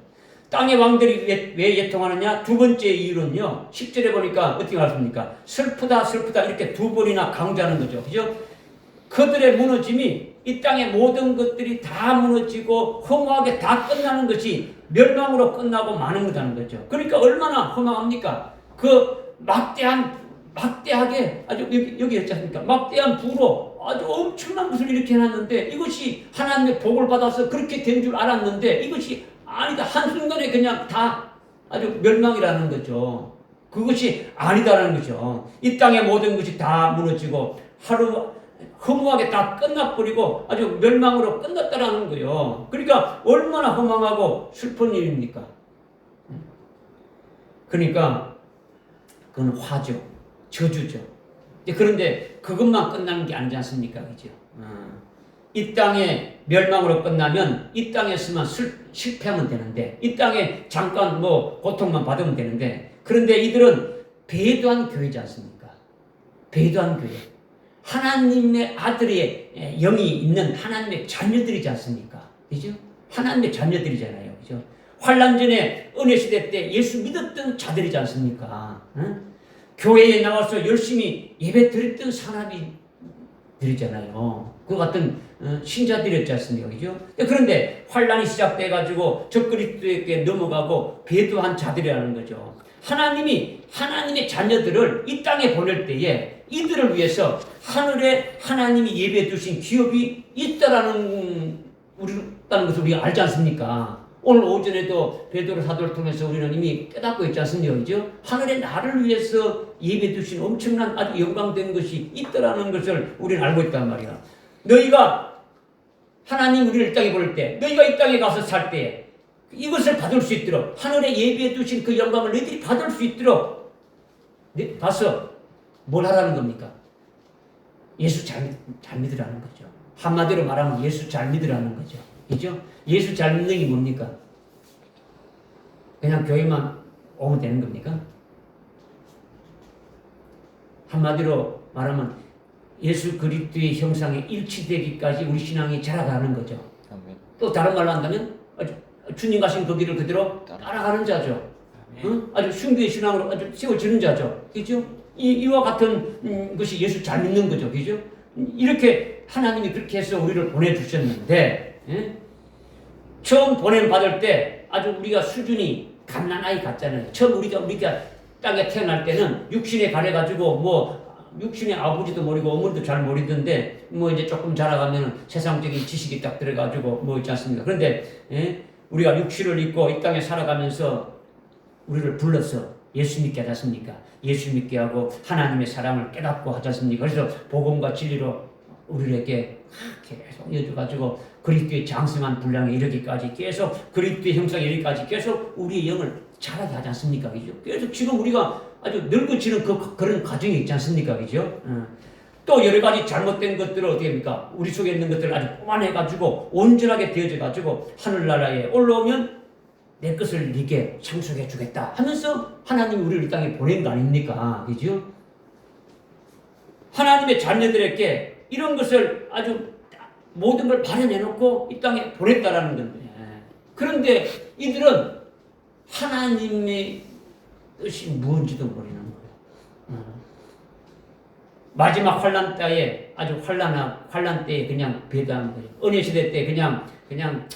땅의 왕들이 왜 애통하느냐? 두 번째 이유는요, 10절에 보니까 어떻게 말씀입니까? 슬프다 이렇게 두 번이나 강조하는 거죠. 그죠? 그들의 무너짐이 이 땅의 모든 것들이 다 무너지고 허무하게 다 끝나는 것이 멸망으로 끝나고 마는 거라는 거죠. 그러니까 얼마나 허망합니까? 그 막대하게 아주 여기 있지 않습니까? 막대한 부로 아주 엄청난 것을 이렇게 해놨는데 이것이 하나님의 복을 받아서 그렇게 된 줄 알았는데 이것이 아니다. 한순간에 그냥 다 아주 멸망이라는 거죠. 그것이 아니다라는 거죠. 이 땅의 모든 것이 다 무너지고 하루 허무하게 다 끝나버리고 아주 멸망으로 끝났다라는 거예요. 그러니까 얼마나 허망하고 슬픈 일입니까? 그러니까 그건 화죠. 저주죠. 그런데 그것만 끝나는 게 아니지 않습니까? 그죠? 이 땅에 멸망으로 끝나면 이 땅에서만 실패하면 되는데 이 땅에 잠깐 고통만 받으면 되는데 그런데 이들은 배도한 교회지 않습니까? 배도한 교회. 하나님의 아들의 영이 있는 하나님의 자녀들이지 않습니까? 그죠? 하나님의 자녀들이잖아요. 그죠? 환난 전에 은혜 시대 때 예수 믿었던 자들이지 않습니까? 교회에 나와서 열심히 예배 드렸던 사람들이잖아요. 그 같은 신자들이었지 않습니까? 그죠? 그런데 환란이 시작돼가지고 적그리스도에게 넘어가고 배도한 자들이라는 거죠. 하나님이 하나님의 자녀들을 이 땅에 보낼 때에 이들을 위해서 하늘에 하나님이 예배해 두신 기업이 있다라는 것을 우리가 알지 않습니까? 오늘 오전에도 베드로 사도를 통해서 우리는 이미 깨닫고 있지 않습니까? 그죠? 하늘의 나를 위해서 예배 두신 엄청난 아주 영광된 것이 있더라는 것을 우리는 알고 있단 말이야. 너희가 하나님 우리를 이 땅에 보낼 때, 너희가 이 땅에 가서 살 때 이것을 받을 수 있도록 하늘에 예배해 두신 그 영광을 너희들이 받을 수 있도록 봐서 뭘 하라는 겁니까? 예수 잘 믿으라는 거죠. 한마디로 말하면 예수 잘 믿으라는 거죠. 그죠? 예수 잘 믿는 게 뭡니까? 그냥 교회만 오면 되는 겁니까? 한마디로 말하면 예수 그리스도의 형상에 일치되기까지 우리 신앙이 자라가는 거죠. 아멘. 또 다른 말로 한다면 주님 가신 그 길을 그대로 따라가는 자죠. 응? 아주 숭배의 신앙으로 아주 세워지는 자죠. 그죠? 이와 같은 것이 예수 잘 믿는 거죠. 그죠? 이렇게 하나님이 그렇게 해서 우리를 보내주셨는데 처음 보냄받을 때 아주 우리가 수준이 갓난아이 같잖아요. 처음 우리가 땅에 태어날 때는 육신에 가려가지고 육신의 아버지도 모르고 어머니도 잘 모르던데 이제 조금 자라가면 세상적인 지식이 딱 들어가지고 있지 않습니까? 그런데 우리가 육신을 입고 이 땅에 살아가면서 우리를 불러서 예수 믿게 하지 않습니까? 예수 믿게 하고 하나님의 사랑을 깨닫고 하지 않습니까? 그래서 복음과 진리로 우리에게 계속 이어줘가지고 그리스도의 장성한 분량에 이르기까지 계속 그리스도의 형상에 이르기까지 계속 우리의 영을 자라게 하지 않습니까? 그죠? 그래서 지금 우리가 아주 늙어지는 그런 과정이 있지 않습니까? 그죠? 또 여러 가지 잘못된 것들을 어떻게 합니까? 우리 속에 있는 것들을 아주 뽑아내가지고 온전하게 되어져가지고 하늘나라에 올라오면 내 것을 네게 상속해 주겠다 하면서 하나님이 우리를 이 땅에 보낸 거 아닙니까? 그죠? 하나님의 자녀들에게 이런 것을 아주 모든 걸 발현해놓고 이 땅에 보냈다라는 건데 그런데 이들은 하나님의 뜻이 무엇인지도 모르는 거예요. 마지막 환란 때에 아주 환란 때에 그냥 배도한 거예요. 은혜 시대 때 그냥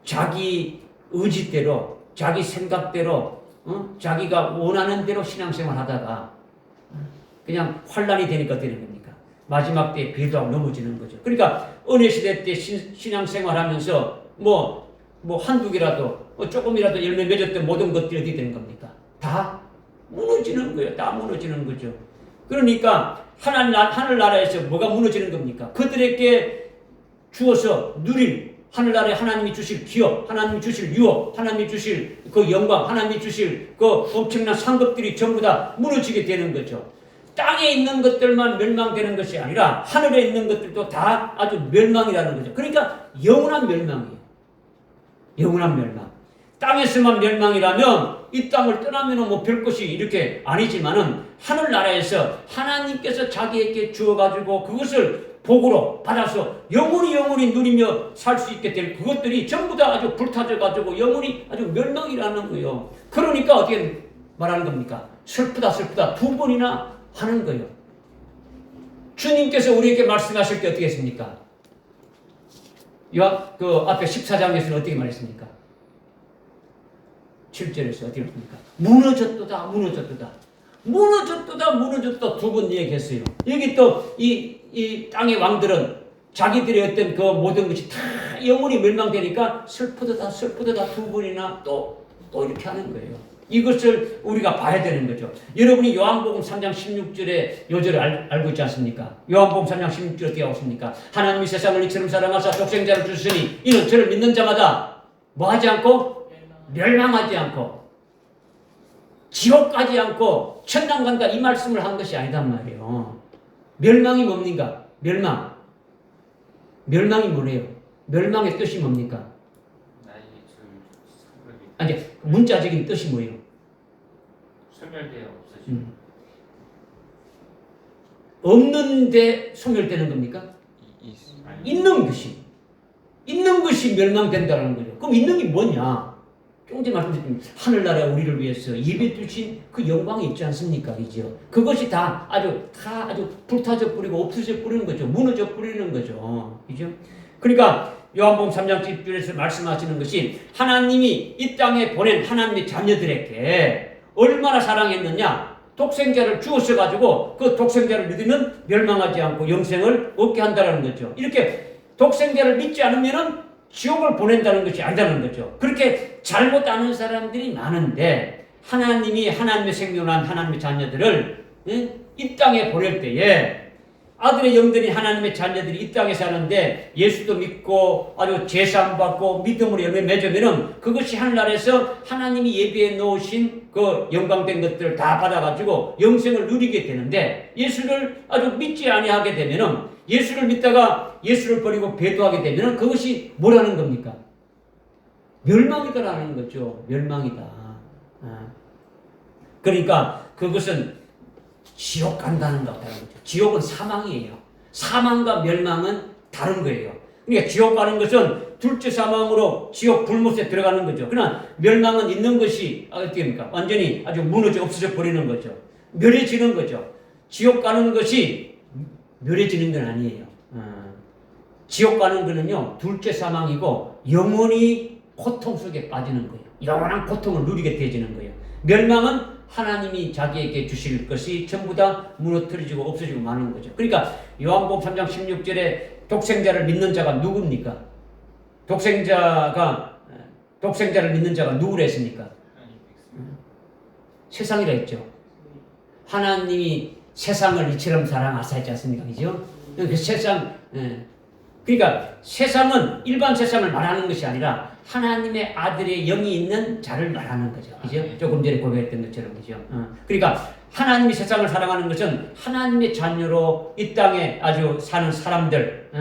자기 의지대로 자기 생각대로 자기가 원하는 대로 신앙생활 하다가 그냥 환란이 되니까 되는 겁니까? 마지막 때에 배도하고 넘어지는 거죠. 그러니까 은혜 시대 때 신앙생활하면서 뭐 한두 개라도 조금이라도 열매 맺었던 모든 것들이 어떻게 되는 겁니까? 다 무너지는 거예요. 다 무너지는 거죠. 그러니까 하늘나라에서 뭐가 무너지는 겁니까? 그들에게 주어서 누릴 하늘나라에 하나님이 주실 기업, 하나님이 주실 유업, 하나님이 주실 그 영광, 하나님이 주실 그 엄청난 상급들이 전부 다 무너지게 되는 거죠. 땅에 있는 것들만 멸망되는 것이 아니라 하늘에 있는 것들도 다 아주 멸망이라는 거죠. 그러니까 영원한 멸망이에요. 영원한 멸망. 땅에서만 멸망이라면 이 땅을 떠나면 뭐 별 것이 이렇게 아니지만은 하늘나라에서 하나님께서 자기에게 주어가지고 그것을 복으로 받아서 영원히 누리며 살 수 있게 될 그것들이 전부 다 아주 불타져가지고 영원히 아주 멸망이라는 거예요. 그러니까 어떻게 말하는 겁니까? 슬프다 두 번이나 하는 거예요. 주님께서 우리에게 말씀하실 때 어떻게 했습니까? 그 앞에 14장에서는 어떻게 말했습니까? 7절에서 어떻게 했습니까? 무너졌도다 두 번 얘기했어요. 여기 또 이 땅의 왕들은 자기들의 어떤 그 모든 것이 다 영원히 멸망되니까 슬프다 두 번이나 또 이렇게 하는 거예요. 이것을 우리가 봐야 되는 거죠. 여러분이 요한복음 3장 16절에 요절을 알고 있지 않습니까? 요한복음 3장 16절 어떻게 하고 있습니까? 하나님이 세상을 이처럼 사랑하사 독생자를 주시니 이는 저를 믿는 자마다 뭐 하지 않고 멸망하지 않고 지옥 가지 않고 천당 간다 이 말씀을 한 것이 아니단 말이에요. 멸망이 뭡니까? 멸망이 뭐래요? 멸망의 뜻이 뭡니까? 아니 문자적인 뜻이 뭐예요? 소멸되어 없어지는. 없는데 소멸되는 겁니까? 있는 것이 멸망된다는 거죠. 그럼 있는 게 뭐냐? 조금 전에 말씀드린 하늘나라 우리를 위해서 예배 주신 그 영광이 있지 않습니까? 그죠? 그것이 다 아주 불타져 뿌리고 없어져 뿌리는 거죠. 무너져 뿌리는 거죠. 그죠? 그러니까 요한복음 3장 10절에서 말씀하시는 것이 하나님이 이 땅에 보낸 하나님의 자녀들에게 얼마나 사랑했느냐? 독생자를 주었어가지고 그 독생자를 믿으면 멸망하지 않고 영생을 얻게 한다는 거죠. 이렇게 독생자를 믿지 않으면은 지옥을 보낸다는 것이 아니라는 거죠. 그렇게 잘못 아는 사람들이 많은데 하나님이 하나님의 생명한 하나님의 자녀들을 이 땅에 보낼 때에 아들의 영들이 하나님의 자녀들이 이 땅에 사는데 예수도 믿고 아주 제사함 받고 믿음으로 열매 맺으면은 그것이 하늘나라에서 하나님이 예비해 놓으신 그 영광된 것들을 다 받아가지고 영생을 누리게 되는데 예수를 아주 믿지 아니하게 되면은 예수를 믿다가 예수를 버리고 배도하게 되면은 그것이 뭐라는 겁니까? 멸망이다라는 거죠. 멸망이다. 그러니까 그것은 지옥 간다는 거다라는 거죠. 지옥은 사망이에요. 사망과 멸망은 다른 거예요. 그러니까 지옥 가는 것은 둘째 사망으로 지옥 불못에 들어가는 거죠. 그러나 멸망은 있는 것이 어떻게 됩니까? 완전히 아주 무너져 없어져 버리는 거죠. 멸해지는 거죠. 지옥 가는 것이 멸해지는 건 아니에요. 지옥 가는 거는요 둘째 사망이고 영원히 고통 속에 빠지는 거예요. 영원한 고통을 누리게 되어지는 거예요. 멸망은 하나님이 자기에게 주실 것이 전부 다 무너뜨려지고 없어지고 마는 거죠. 그러니까 요한복음 3장 16절에 독생자를 믿는 자가 누굽니까? 독생자를 믿는 자가 누구라 했습니까? 세상이라 했죠. 하나님이 세상을 이처럼 사랑하사 했지 않습니까? 그죠? 그 세상, 그러니까 세상은 일반 세상을 말하는 것이 아니라 하나님의 아들의 영이 있는 자를 말하는 거죠. 그죠? 조금 전에 고백했던 것처럼. 그죠? 그러니까 하나님이 세상을 사랑하는 것은 하나님의 자녀로 이 땅에 아주 사는 사람들,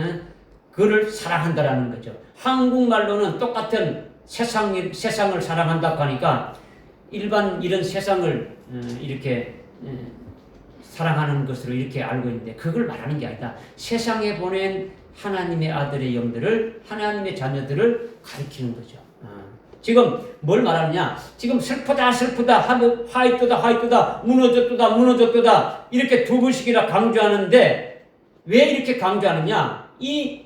그를 사랑한다라는 거죠. 한국말로는 똑같은 세상을 사랑한다고 하니까 일반 이런 세상을 이렇게 사랑하는 것으로 이렇게 알고 있는데 그걸 말하는 게 아니다. 세상에 보낸 하나님의 아들의 영들을 하나님의 자녀들을 가리키는 거죠. 지금 뭘 말하느냐? 지금 슬프다 화이트다 무너졌다 이렇게 두 번씩이나 강조하는데 왜 이렇게 강조하느냐? 이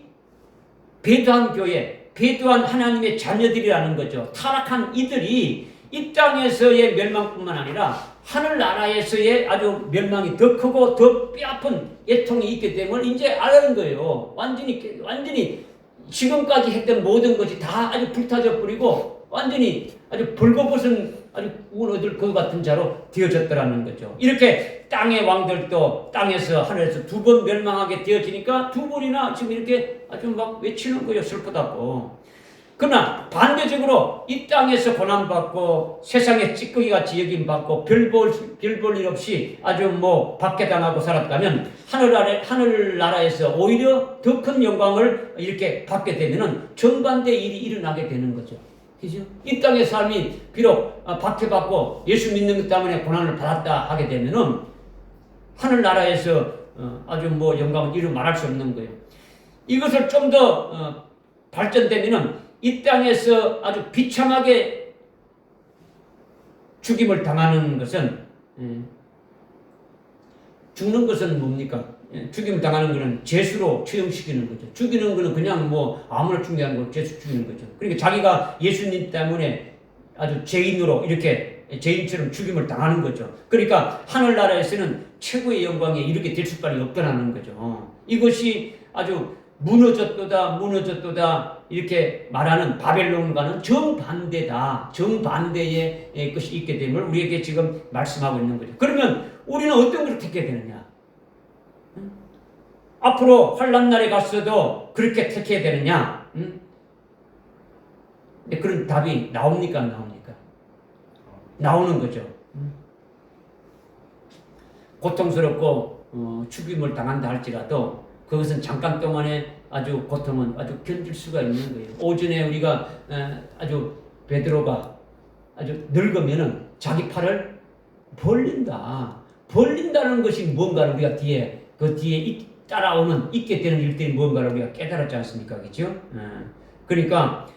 배도한 교회, 배도한 하나님의 자녀들이라는 거죠. 타락한 이들이 이 땅에서의 멸망뿐만 아니라 하늘나라에서의 아주 멸망이 더 크고 더 뼈아픈 애통이 있기 때문에 이제 알아는 거예요. 완전히 지금까지 했던 모든 것이 다 아주 불타져 버리고 완전히 아주 벌거벗은 아주 얻을 것 같은 자로 되어졌더라는 거죠. 이렇게 땅의 왕들도 땅에서 하늘에서 두 번 멸망하게 되어지니까 두 번이나 지금 이렇게 아주 막 외치는 거예요. 슬프다고. 그러나 반대적으로 이 땅에서 고난받고 세상에 찌꺼기같이 여김받고 별 볼 일 없이 아주 뭐 박해당하고 살았다면 하늘나라에서 오히려 더 큰 영광을 이렇게 받게 되면은 정반대 일이 일어나게 되는 거죠. 그죠? 이 땅의 삶이 비록 박해받고 예수 믿는 것 때문에 고난을 받았다 하게 되면은 하늘나라에서 아주 뭐 영광을 이루 말할 수 없는 거예요. 이것을 좀 더 발전되면은 이 땅에서 아주 비참하게 죽임을 당하는 것은 죽는 것은 뭡니까? 죽임을 당하는 것은 죄수로 처형시키는 거죠. 죽이는 것은 그냥 뭐 아무나 죽이는 거 죄수 죽이는 거죠. 그러니까 자기가 예수님 때문에 아주 죄인으로 이렇게 죄인처럼 죽임을 당하는 거죠. 그러니까 하늘나라에서는 최고의 영광에 이르게 될 수밖에 없다는 거죠. 이것이 아주 무너졌도다 이렇게 말하는 바벨론과는 정반대의 것이 있게 됨을 우리에게 지금 말씀하고 있는 거죠. 그러면 우리는 어떤 것을 택해야 되느냐? 앞으로 환난날에 갔어도 그렇게 택해야 되느냐? 그런 답이 나옵니까? 안 나옵니까? 나오는 거죠. 고통스럽고 죽임을 당한다 할지라도 그것은 잠깐 동안의 아주 고통은 아주 견딜 수가 있는 거예요. 오전에 우리가 아주 베드로가 아주 늙으면은 자기 팔을 벌린다는 것이 뭔가를 우리가 그 뒤에 따라오는 있게 되는 일들이 뭔가를 우리가 깨달았지 않습니까? 그렇죠? 그러니까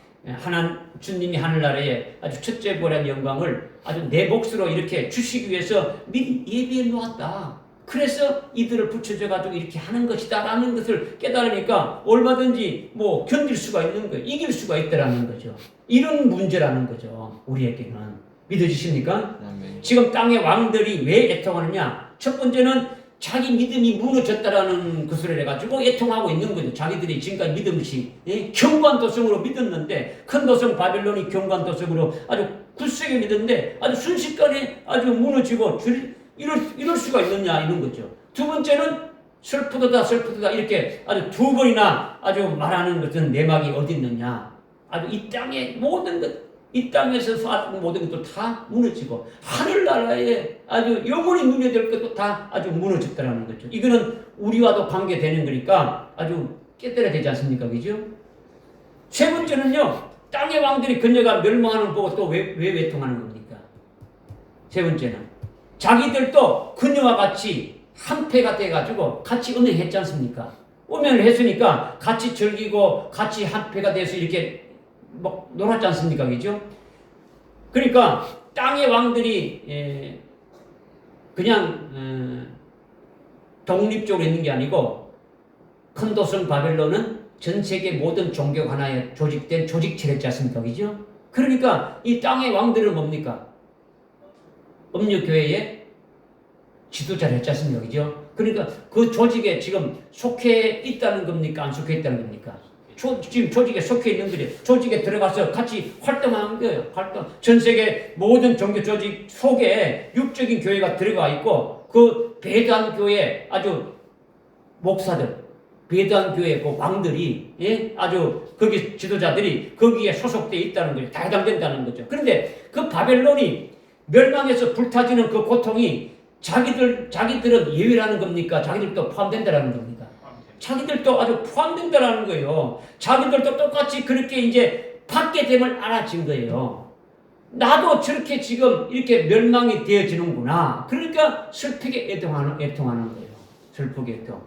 주님이 하늘나라에 아주 첫째 보란 영광을 아주 내 몫으로 이렇게 주시기 위해서 미리 예비해 놓았다. 그래서 이들을 붙여줘가지고 이렇게 하는 것이다라는 것을 깨달으니까 얼마든지 뭐 견딜 수가 있는 거예요. 이길 수가 있다라는 거죠. 이런 문제라는 거죠. 우리에게는. 믿어지십니까? 지금 땅의 왕들이 왜 애통하느냐? 첫 번째는 자기 믿음이 무너졌다라는 것을 해가지고 애통하고 있는 거죠. 자기들이 지금까지 믿음이 경관도성으로 믿었는데 큰 도성 바벨론이 경관도성으로 아주 굳세게 믿었는데 아주 순식간에 아주 무너지고 이럴 수가 있느냐 이런 거죠. 두 번째는 슬프다 이렇게 아주 두 번이나 아주 말하는 것은 내막이 어디 있느냐. 아주 이 땅의 모든 것, 이 땅에서 쏟아진 모든 것도 다 무너지고 하늘나라에 아주 영원히 누려야 될 것도 다 아주 무너졌다는 거죠. 이거는 우리와도 관계되는 거니까 아주 깨달아야 되지 않습니까? 그죠? 세 번째는요. 땅의 왕들이 그녀가 멸망하는 거 보고 또 왜 외통하는 겁니까? 세 번째는 자기들도 그녀와 같이 한패가 돼가지고 같이 음행했지 않습니까? 음행을 했으니까 같이 즐기고 같이 한패가 돼서 이렇게 막 놀았지 않습니까? 그죠? 그러니까 땅의 왕들이 그냥 독립적으로 있는 게 아니고 큰 도성 바벨론은 전 세계 모든 종교 하나에 조직된 조직체였지 않습니까? 그죠? 그러니까 이 땅의 왕들은 뭡니까? 음료교회의 지도자를 했지 않습니까? 그죠? 그러니까 그 조직에 지금 속해 있다는 겁니까? 안 속해 있다는 겁니까? 지금 조직에 속해 있는 거지. 조직에 들어가서 같이 활동하는 거예요. 전 세계 모든 종교 조직 속에 육적인 교회가 들어가 있고 그 배단 교회 아주 목사들, 배단 교회 그 왕들이 아주 거기 지도자들이 거기에 소속되어 있다는 거죠. 다 해당된다는 거죠. 그런데 그 바벨론이 멸망해서 불타지는 그 고통이 자기들은 예외라는 겁니까? 자기들도 포함된다라는 겁니까? 자기들도 아주 포함된다라는 거예요. 자기들도 똑같이 그렇게 이제 받게 됨을 알아진 거예요. 나도 저렇게 지금 이렇게 멸망이 되어지는구나. 그러니까 슬프게 애통하는 거예요. 슬프게 애통.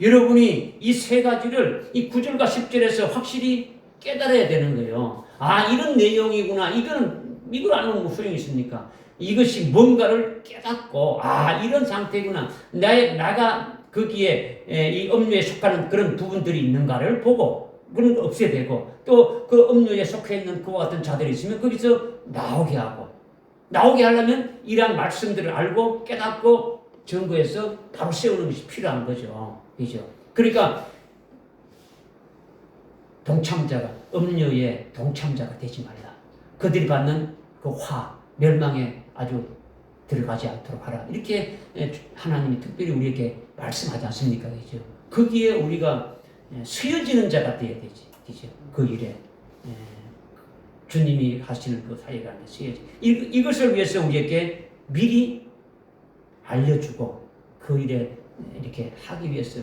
여러분이 이 세 가지를 이 9절과 10절에서 확실히 깨달아야 되는 거예요. 아, 이런 내용이구나. 이걸 알면 무슨 소용이 있습니까? 이것이 뭔가를 깨닫고, 아, 이런 상태구나. 나가 거기에 이 음료에 속하는 그런 부분들이 있는가를 보고, 그런 거 없애야 되고, 또 그 음료에 속해 있는 그와 같은 자들이 있으면 거기서 나오게 하고, 나오게 하려면 이러한 말씀들을 알고 깨닫고 증거해서 바로 세우는 것이 필요한 거죠. 그죠? 그러니까 동참자가, 음료의 동참자가 되지 말라. 그들이 받는 그 멸망에 아주 들어가지 않도록 하라. 이렇게 하나님이 특별히 우리에게 말씀하지 않습니까? 그죠? 거기에 우리가 쓰여지는 자가 되어야 되지. 그죠? 그 일에. 주님이 하시는 그 사역을 하는 쓰여지. 이것을 위해서 우리에게 미리 알려주고 그 일에 이렇게 하기 위해서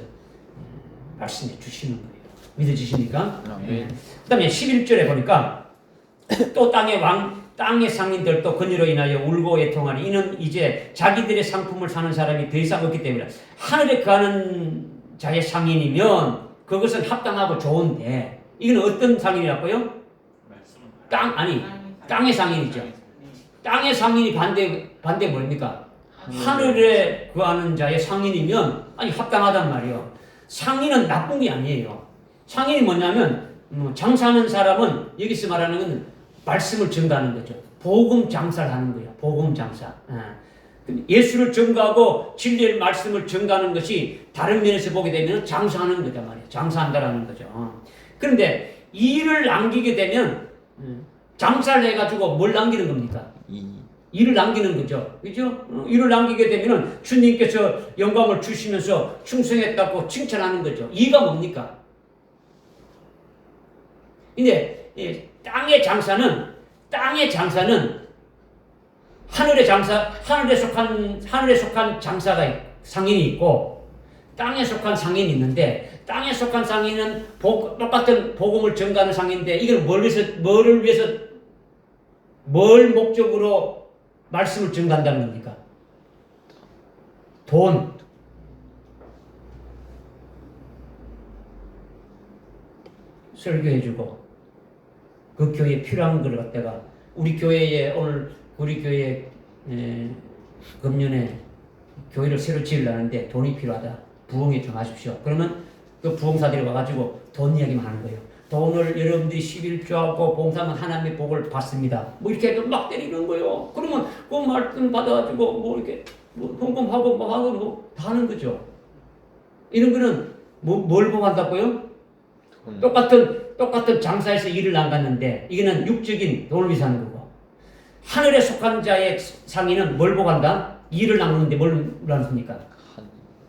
말씀해 주시는 거예요. 믿어지십니까? 네. 그 다음에 11절에 보니까 또 땅의 상인들도 그녀로 인하여 울고 애통하니 이는 이제 자기들의 상품을 사는 사람이 더 이상 없기 때문에 하늘에 거하는 자의 상인이면 그것은 합당하고 좋은데 이건 어떤 상인이라고요? 땅의 상인이죠. 땅의 상인이 반대 뭡니까? 하늘에 거하는 자의 상인이면 합당하단 말이에요. 상인은 나쁜 게 아니에요. 상인이 뭐냐면 장사하는 사람은 여기서 말하는 건 말씀을 전가하는 거죠. 복음 장사를 하는 거예요. 복음 장사. 예수를 전가하고 진리의 말씀을 전가하는 것이 다른 면에서 보게 되면 장사하는 거단 말이에요. 장사한다라는 거죠. 그런데 이 일을 남기게 되면 장사를 해가지고 뭘 남기는 겁니까? 일을 남기는 거죠. 그죠? 일을 남기게 되면 주님께서 영광을 주시면서 충성했다고 칭찬하는 거죠. 이가 뭡니까? 근데 땅의 장사는 하늘에 속한 장사가 상인이 있고 땅에 속한 상인이 있는데 땅에 속한 상인은 똑같은 복음을 전가하는 상인인데 이걸 뭘 목적으로 말씀을 전가한다는 겁니까? 돈. 설교해주고 그 교회에 필요한 걸 갖다가 우리 교회에 오늘 우리 교회 금년에 교회를 새로 지으려는데 돈이 필요하다. 부흥에 좀 하십시오. 그러면 그 부흥사들이 와가지고 돈 이야기만 하는 거예요. 돈을 여러분들이 11조하고 봉사하면 하나님의 복을 받습니다. 뭐 이렇게 해도 막 때리는 거예요. 그러면 그 말씀 받아가지고 뭐 이렇게 헌금하고 뭐 하고 뭐 다 하는 거죠. 이런 거는 뭘 복한다고요? 똑같은 장사에서 일을 나갔는데 이거는 육적인 돈을 위해서 하는 거고 하늘에 속한 자의 상인은 뭘 복한다? 일을 나누는데 뭘 나눕니까?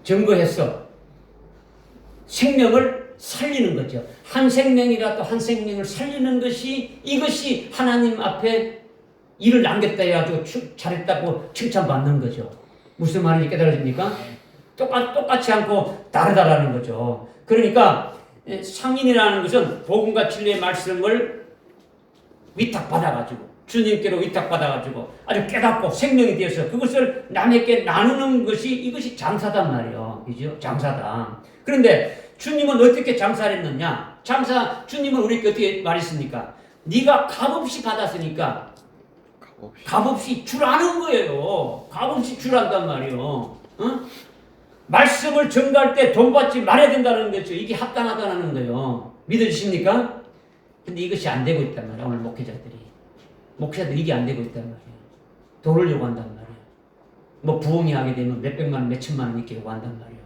증거했어. 생명을 살리는 거죠. 한 생명이라도 한 생명을 살리는 것이 이것이 하나님 앞에 일을 남겼다 해가지고 잘했다고 칭찬받는 거죠. 무슨 말인지 깨달아집니까? 똑같지 않고 다르다라는 거죠. 그러니까 상인이라는 것은 복음과 진리의 말씀을 위탁받아가지고 주님께로 위탁받아가지고 아주 깨닫고 생명이 되어서 그것을 남에게 나누는 것이 이것이 장사단 말이에요. 그죠? 장사다. 그런데 주님은 어떻게 장사를 했느냐? 주님은 우리에게 어떻게 말했습니까? 네가 값없이 받았으니까 값없이 주라는 거예요. 값없이 주란단 말이에요. 말씀을 전가할 때 돈 받지 말아야 된다는 거죠. 이게 합당하다는 거예요. 믿어지십니까? 근데 이것이 안 되고 있단 말이에요. 오늘 목회자들이 이게 안 되고 있단 말이에요. 돈을 요구한단 말이에요. 뭐 부흥이 하게 되면 몇백만 원, 몇천만 원 이렇게 요구한단 말이에요.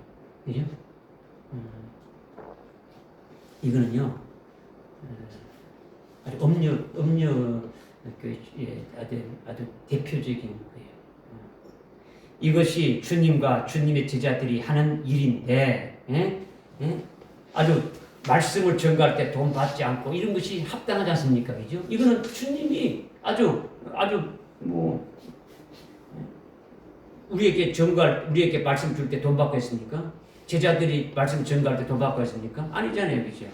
그죠? 이거는요, 아주 아주 대표적인 거예요. 이것이 주님과 주님의 제자들이 하는 일인데, 아주 말씀을 전가할 때 돈 받지 않고 이런 것이 합당하지 않습니까? 그죠? 이거는 주님이 아주 우리에게 말씀 줄 때 돈 받고 했습니까? 제자들이 말씀 전가할 때 돈 받고 했습니까? 아니잖아요. 그죠?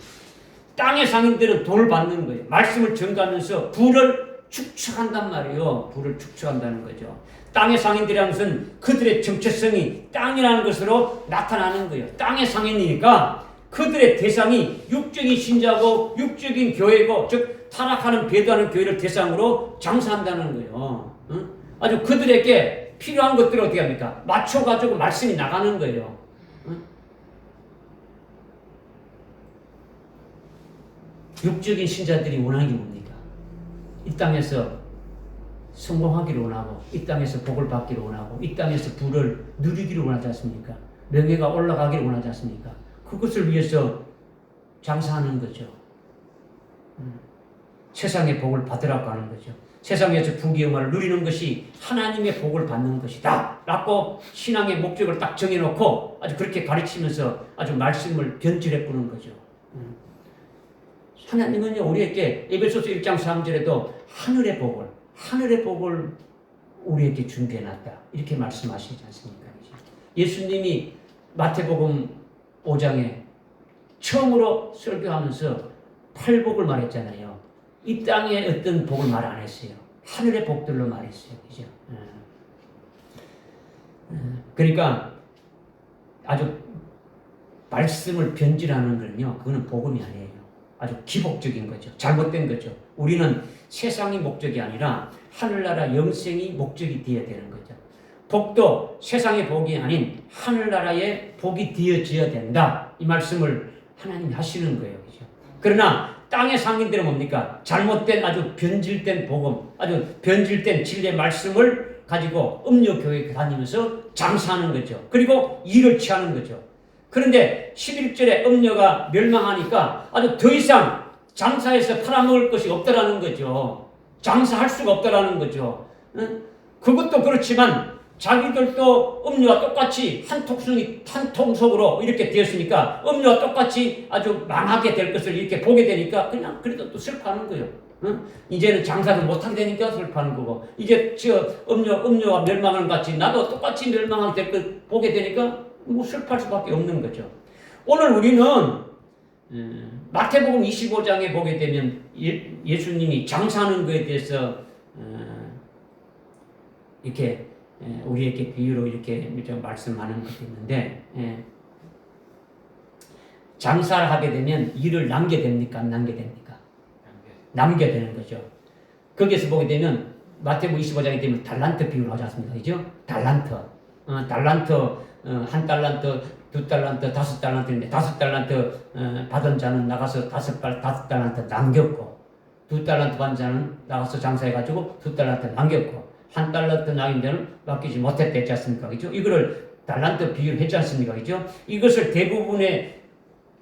땅의 상인들은 돈을 받는 거예요. 말씀을 전가하면서 부를 축적한단 말이에요. 부를 축적한다는 거죠. 땅의 상인들이라는 것은 그들의 정체성이 땅이라는 것으로 나타나는 거예요. 땅의 상인이니까 그들의 대상이 육적인 신자고 육적인 교회고 즉 타락하는 배도하는 교회를 대상으로 장사한다는 거예요. 아주 그들에게 필요한 것들을 어떻게 합니까? 맞춰가지고 말씀이 나가는 거예요. 육적인 신자들이 원하는 게 뭡니까? 이 땅에서 성공하기를 원하고 이 땅에서 복을 받기를 원하고 이 땅에서 부를 누리기를 원하지 않습니까? 명예가 올라가기를 원하지 않습니까? 그것을 위해서 장사하는 거죠. 세상의 복을 받으라고 하는 거죠. 세상에서 부귀영화를 누리는 것이 하나님의 복을 받는 것이다 라고 신앙의 목적을 딱 정해놓고 아주 그렇게 가르치면서 아주 말씀을 변질해 보는 거죠. 하나님은요 우리에게 에베소서 1장 3절에도 하늘의 복을 우리에게 준비해놨다 이렇게 말씀하시지 않습니까? 예수님이 마태복음 5장에 처음으로 설교하면서 팔복을 말했잖아요. 이 땅에 어떤 복을 말 안 했어요. 하늘의 복들로 말했어요. 그죠? 그러니까 아주 말씀을 변질하는 건요, 그거는 복음이 아니에요. 아주 기복적인 거죠. 잘못된 거죠. 우리는 세상이 목적이 아니라 하늘나라 영생이 목적이 되어야 되는 거죠. 복도 세상의 복이 아닌 하늘나라의 복이 되어져야 된다. 이 말씀을 하나님이 하시는 거예요. 그죠? 그러나 땅의 상인들은 뭡니까? 잘못된 아주 변질된 복음, 아주 변질된 진리의 말씀을 가지고 음료교회 다니면서 장사하는 거죠. 그리고 일을 취하는 거죠. 그런데 11절에 음료가 멸망하니까 아주 더 이상 장사해서 팔아먹을 것이 없다라는 거죠. 장사할 수가 없다라는 거죠. 그것도 그렇지만 자기들도 음료와 똑같이 한 통속으로 이렇게 되었으니까 음료와 똑같이 아주 망하게 될 것을 이렇게 보게 되니까 그냥 그래도 또 슬퍼하는 거예요. 이제는 장사를 못하게 되니까 슬퍼하는 거고 이제 저 음료와 멸망하는 같이 나도 똑같이 멸망하게 될 것 보게 되니까 뭐 슬퍼할 수밖에 없는 거죠. 오늘 우리는 마태복음 25장에 보게 되면 예수님이 장사하는 것에 대해서 이렇게 우리에게 비유로 이렇게 말씀하는 것도 있는데 장사를 하게 되면 일을 남게 됩니까? 안 남게 됩니까? 남게 되는 거죠. 거기에서 보게 되면 마태복음 25장에 되면 달란트 비유를 하지 않습니까? 그죠? 달란트. 한 달란트, 두 달란트, 다섯 달란트인데 다섯 달란트 받은 자는 나가서 다섯 달란트 남겼고 두 달란트 받은 자는 나가서 장사해가지고 두 달란트 남겼고 한 달란트 남긴 자는 맡기지 못했다 했지 않습니까? 그죠? 이거를 달란트 비유를 했지 않습니까? 그죠? 이것을 대부분의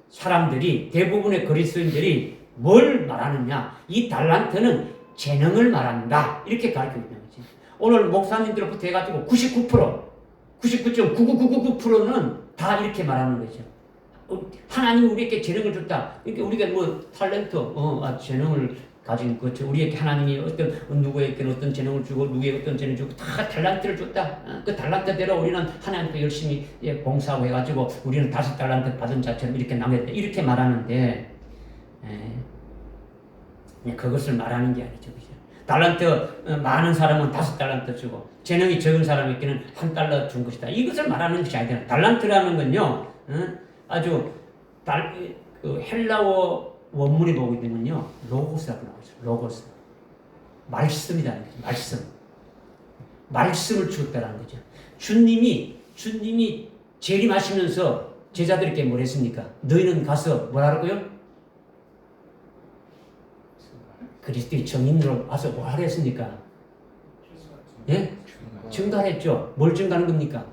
사람들이, 대부분의 그리스도인들이 뭘 말하느냐? 이 달란트는 재능을 말한다. 이렇게 가르치고 있는 거지. 오늘 목사님들부터 해가지고 99.99999%는 다 이렇게 말하는 거죠. 하나님이 우리에게 재능을 줬다. 그러니까 우리가 뭐 탤런트, 재능을 가진 거죠. 우리에게 하나님이 누구에게 어떤 재능을 주고 누구에게 어떤 재능을 주고 다 달란트를 줬다. 그 달란트대로 우리는 하나님께 열심히 봉사하고 해가지고 우리는 다섯 달란트 받은 자처럼 이렇게 남겼다. 이렇게 말하는데 그것을 말하는 게 아니죠. 그죠? 달란트 많은 사람은 다섯 달란트 주고 재능이 적은 사람에게는 한 달러 준 것이다. 이것을 말하는 것이 아니라 달란트라는 건요, 아주 그 헬라어 원문에 보게 되면요, 로고스라고 나오죠. 로고스. 말씀이라는 거죠. 말씀을 주었다는 거죠. 주님이 재림하시면서 제자들에게 뭘 했습니까? 너희는 가서 뭐라고요? 그리스도의 증인으로 와서 뭐 하려 했습니까? 예? 증거했죠. 뭘 증거하는 겁니까?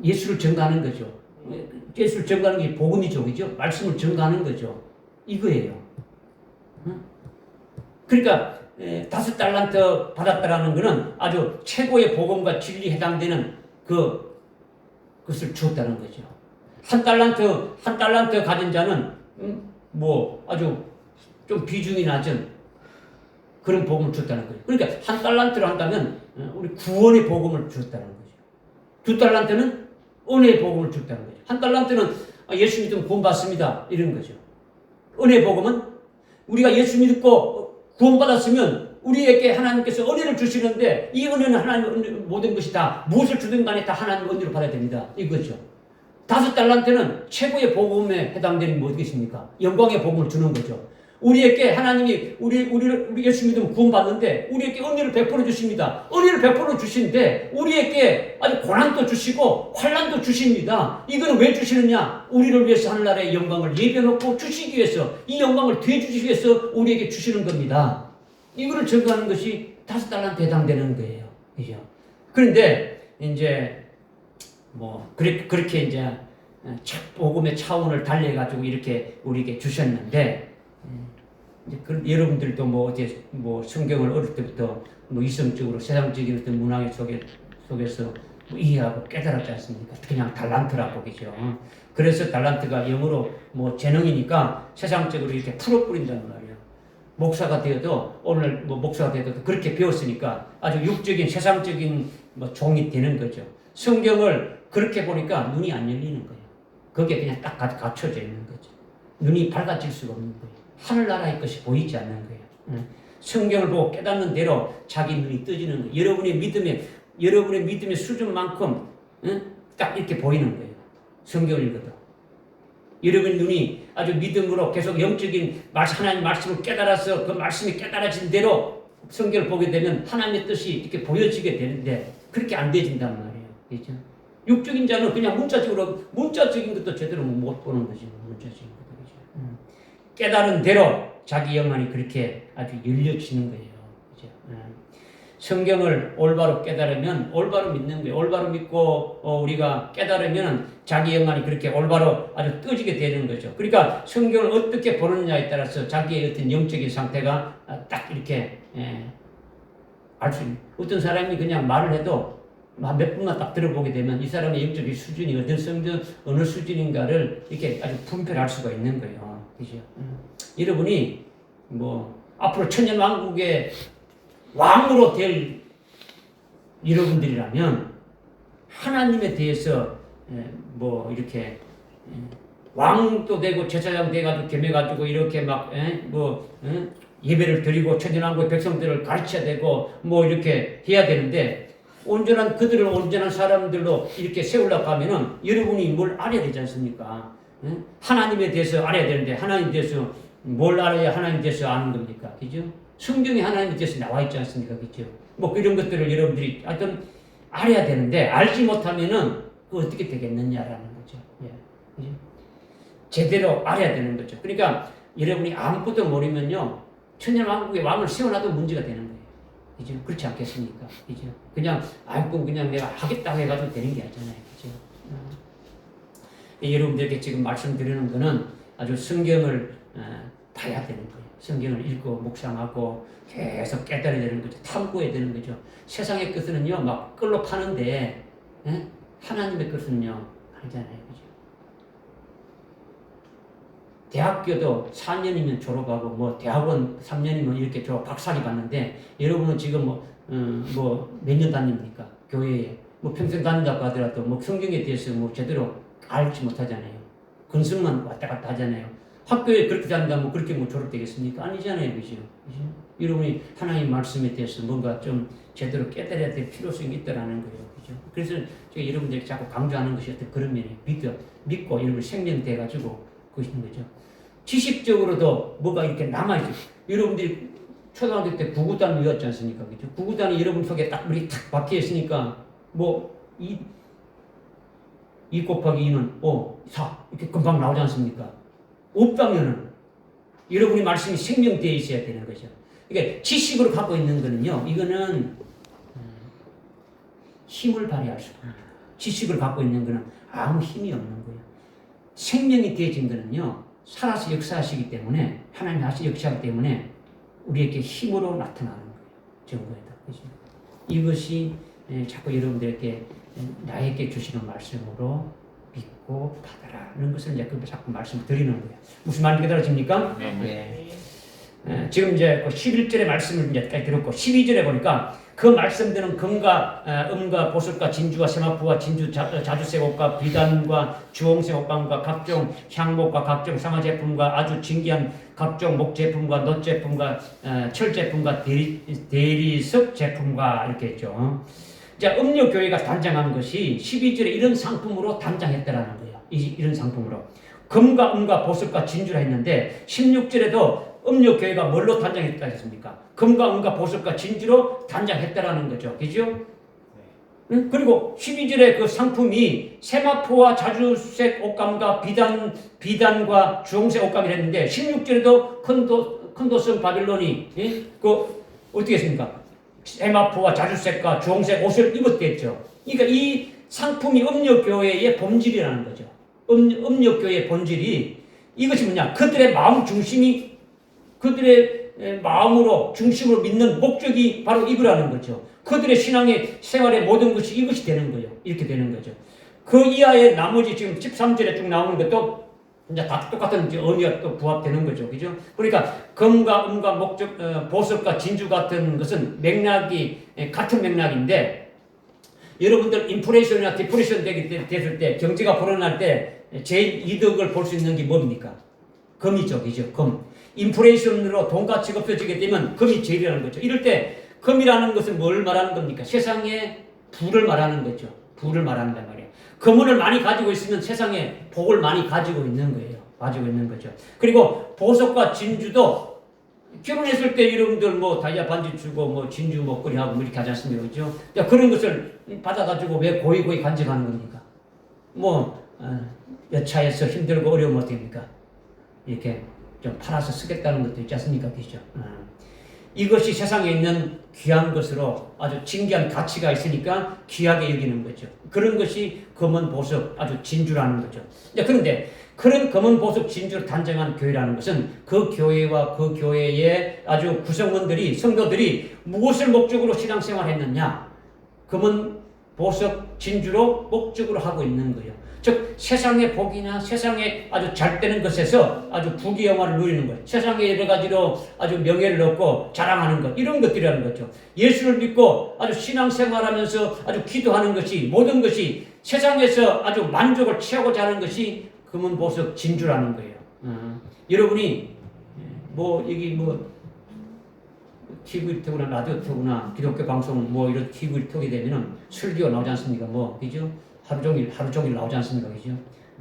예수를 증거하는 거죠. 예수를 증거하는 게 복음이죠. 그죠? 말씀을 증거하는 거죠. 이거예요. 그러니까 다섯 달란트 받았다라는 것은 아주 최고의 복음과 진리에 해당되는 그것을 주었다는 거죠. 한 달란트 가진 자는 뭐 아주 좀 비중이 낮은 그런 복음을 줬다는 거예요. 그러니까 한 달란트를 한다면 우리 구원의 복음을 줬다는 거죠. 두 달란트는 은혜의 복음을 줬다는 거죠. 한 달란트는 예수 믿으면 구원받습니다. 이런 거죠. 은혜의 복음은 우리가 예수 믿고 구원받았으면 우리에게 하나님께서 은혜를 주시는데 이 은혜는 하나님 모든 것이 다 무엇을 주든 간에 다 하나님 은혜로 받아야 됩니다. 이거죠. 다섯 달란트는 최고의 복음에 해당되는 무엇이겠습니까? 영광의 복음을 주는 거죠. 우리에게 하나님이 우리 예수 믿으면 구원받는데 우리에게 은혜를 베풀어 주십니다. 은혜를 베풀어 주신데 우리에게 아주 고난도 주시고 환난도 주십니다. 이거는 왜 주시느냐? 우리를 위해서 하늘나라의 영광을 예비해놓고 주시기 위해서 이 영광을 되주시기 위해서 우리에게 주시는 겁니다. 이거를 증거하는 것이 5달란트 해당되는 거예요. 그죠? 그런데 이제 뭐 그렇게 이제 복음의 차원을 달래가지고 이렇게 우리에게 주셨는데, 이제 여러분들도 뭐 어제 뭐 성경을 어릴 때부터 뭐 이성적으로 세상적인 어떤 문화 속에서 뭐 이해하고 깨달았지 않습니까? 그냥 달란트라고 그죠? 그래서 달란트가 영어로 뭐 재능이니까 세상적으로 이렇게 풀어뿌린다는 말이에요. 목사가 되어도 오늘 뭐 목사가 되어도 그렇게 배웠으니까 아주 육적인 세상적인 뭐 종이 되는 거죠. 성경을 그렇게 보니까 눈이 안 열리는 거예요. 거기에 그냥 딱 갖춰져 있는 거죠. 눈이 밝아질 수가 없는 거예요. 하늘나라의 것이 보이지 않는 거예요. 성경을 보고 깨닫는 대로 자기 눈이 떠지는 거예요. 여러분의 믿음의 수준만큼 딱 이렇게 보이는 거예요. 성경을 읽어도. 여러분의 눈이 아주 믿음으로 계속 영적인 하나님의 말씀을 깨달아서 그 말씀이 깨달아진 대로 성경을 보게 되면 하나님의 뜻이 이렇게 보여지게 되는데 그렇게 안 되진단 말이에요. 그렇죠? 육적인 자는 그냥 문자적인 것도 제대로 못 보는 거죠. 문자적인 것도. 그렇죠? 깨달은 대로 자기 영안이 그렇게 아주 열려지는 거예요. 그렇죠? 성경을 올바로 깨달으면 올바로 믿는 거예요. 올바로 믿고 우리가 깨달으면 자기 영안이 그렇게 올바로 아주 떠지게 되는 거죠. 그러니까 성경을 어떻게 보느냐에 따라서 자기의 어떤 영적인 상태가 딱 이렇게 알 수 있는. 어떤 사람이 그냥 말을 해도 몇 분만 딱 들어보게 되면 이 사람의 영적인 수준이 어느 수준인가를 이렇게 아주 분별할 수가 있는 거예요. 그죠? 여러분이 뭐 앞으로 천년왕국의 왕으로 될 여러분들이라면 하나님에 대해서 뭐 이렇게 왕도 되고 제사장 돼가지고 겸해가지고 이렇게 막 예배를 드리고 천년왕국의 백성들을 가르쳐야 되고 뭐 이렇게 해야 되는데 그들을 온전한 사람들로 이렇게 세우려고 하면은 여러분이 뭘 알아야 되지 않습니까? 하나님에 대해서 알아야 되는데 하나님에 대해서 뭘 알아야 하나님에 대해서 아는 겁니까? 그죠? 성경에 하나님에 대해서 나와 있지 않습니까? 그죠? 뭐 이런 것들을 여러분들이 하여튼 알아야 되는데 알지 못하면은 그 어떻게 되겠느냐라는 거죠. 예. 그죠? 제대로 알아야 되는 거죠. 그러니까 여러분이 아무것도 모르면요 천년왕국의 왕을 세워놔도 문제가 되는 거예요. 그죠? 그렇지 않겠습니까? 그죠? 그냥 그냥 내가 하겠다고 해가지고 되는 게 아니잖아요. 그죠? 여러분들에게 지금 말씀드리는 거는 아주 성경을 봐야 되는 거예요. 성경을 읽고 묵상하고 계속 깨달아야 되는 거죠. 탐구해야 되는 거죠. 세상의 것은요 막 끌로 파는데 하나님의 것은요 아니잖아요. 그죠? 대학교도 4년이면 졸업하고 뭐 대학원 3년이면 이렇게 박사학위 받는데 여러분은 지금 뭐 몇 년 다닙니까? 교회에 뭐 평생 다닌다고 하더라도 뭐 성경에 대해서 뭐 제대로 알지 못하잖아요. 근성만 왔다 갔다 하잖아요. 학교에 그렇게 다닌다면 그렇게 뭐 졸업되겠습니까? 아니잖아요. 그죠? 여러분이 하나님 말씀에 대해서 뭔가 좀 제대로 깨달아야 될 필요성이 있다라는 거예요. 그죠? 그래서 제가 여러분들에게 자꾸 강조하는 것이 어떤 그런 면이 믿고 여러분 생명돼가지고 그것인 거죠. 지식적으로도 뭐가 이렇게 남아있어요. 여러분들이 초등학교 때 구구단 외웠지 않습니까? 그죠? 구구단이 여러분 속에 딱 물이 탁 박혀 있으니까 뭐 2 곱하기 2는 5, 4 이렇게 금방 나오지 않습니까? 없다면은 여러분의 말씀이 생명되어 있어야 되는 거죠. 그러니까 지식으로 갖고 있는 거는요, 이거는 힘을 발휘할 수 없는 거예요. 지식을 갖고 있는 거는 아무 힘이 없는 거예요. 생명이 되어진 거는요, 살아서 역사하시기 때문에, 하나님 역사하기 때문에 우리에게 힘으로 나타나는 거예요. 정보에다. 그죠? 이것이 자꾸 여러분들에게 나에게 주시는 말씀으로 믿고 받아라는 것을 이제 자꾸 말씀드리는 거예요. 무슨 말인지 깨달아집니까? 네. 지금 이제 그 11절의 말씀을 이제까지 들었고 12절에 보니까 그 말씀들은 금과 음과 보석과 진주와 세마포와 진주 자주색 옷과 비단과 주홍색 옷감과 각종 향목과 각종 상하 제품과 아주 진귀한 각종 목 제품과 놋 제품과 철 제품과 대리석 제품과 이렇게 했죠. 자, 음료 교회가 단장한 것이 12절에 이런 상품으로 단장했다라는 거예요. 이런 상품으로 금과 음과 보석과 진주라 했는데 16절에도 음료 교회가 뭘로 단장했다 했습니까? 금과 음과 보석과 진주로 단장했다라는 거죠. 그죠? 네. 그리고 12절에 그 상품이 세마포와 자주색 옷감과 비단과 주홍색 옷감이 했는데 16절에도 큰도성 바빌론이 그 어떻게 했습니까? 세마포와 자주색과 주홍색 옷을 입었댔죠. 그러니까 이 상품이 음력교회의 본질이라는 거죠. 음력교회의 본질이 이것이 뭐냐? 그들의 마음 중심이 그들의 마음으로 중심으로 믿는 목적이 바로 이거라는 거죠. 그들의 신앙의 생활의 모든 것이 이것이 되는 거예요. 이렇게 되는 거죠. 그 이하의 나머지 지금 13절에 쭉 나오는 것도 이제 다 똑같은 의미가 또 부합되는 거죠. 그죠? 그러니까 금과 은과 목적, 보석과 진주 같은 것은 맥락이 같은 맥락인데 여러분들 인플레이션이나 디플레이션 됐을 때 경제가 불어날 때 제일 이득을 볼 수 있는 게 뭡니까? 금이죠. 그죠? 금. 인플레이션으로 돈 가치가 없어지게 되면 금이 제일이라는 거죠. 이럴 때 금이라는 것은 뭘 말하는 겁니까? 세상의 부를 말하는 거죠. 부를 말한단 말이에요. 금을 많이 가지고 있으면 세상에 복을 많이 가지고 있는 거예요. 가지고 있는 거죠. 그리고 보석과 진주도 결혼했을 때 여러분들 뭐 다이아 반지 주고 뭐 진주 목걸이 하고 뭐 이렇게 하지 않습니까? 그죠? 그런 것을 받아가지고 왜 고이 간직하는 겁니까? 뭐 여차해서 힘들고 어려우면 어떻습니까? 이렇게 좀 팔아서 쓰겠다는 것도 있지 않습니까? 그죠? 이것이 세상에 있는 귀한 것으로 아주 진귀한 가치가 있으니까 귀하게 여기는 거죠. 그런 것이 금은 보석, 아주 진주라는 거죠. 그런데 그런 금은 보석 진주를 단정한 교회라는 것은 그 교회와 그 교회의 아주 구성원들이, 성도들이 무엇을 목적으로 신앙생활 했느냐? 금은 보석 진주로 목적으로 하고 있는 거예요. 즉 세상의 복이나 세상에 아주 잘 되는 것에서 아주 부귀영화를 누리는 것, 세상에 여러 가지로 아주 명예를 얻고 자랑하는 것, 이런 것들이라는 거죠. 예수를 믿고 아주 신앙생활하면서 아주 기도하는 것이, 모든 것이 세상에서 아주 만족을 취하고자 하는 것이 금은 보석 진주라는 거예요. 여러분이 뭐 여기 뭐 TV 틀거나 라디오 틀거나 기독교 방송 뭐 이런 TV 틀게 되면은 설교 나오지 않습니까? 뭐 그죠? 하루 종일 나오지 않습니까? 그죠?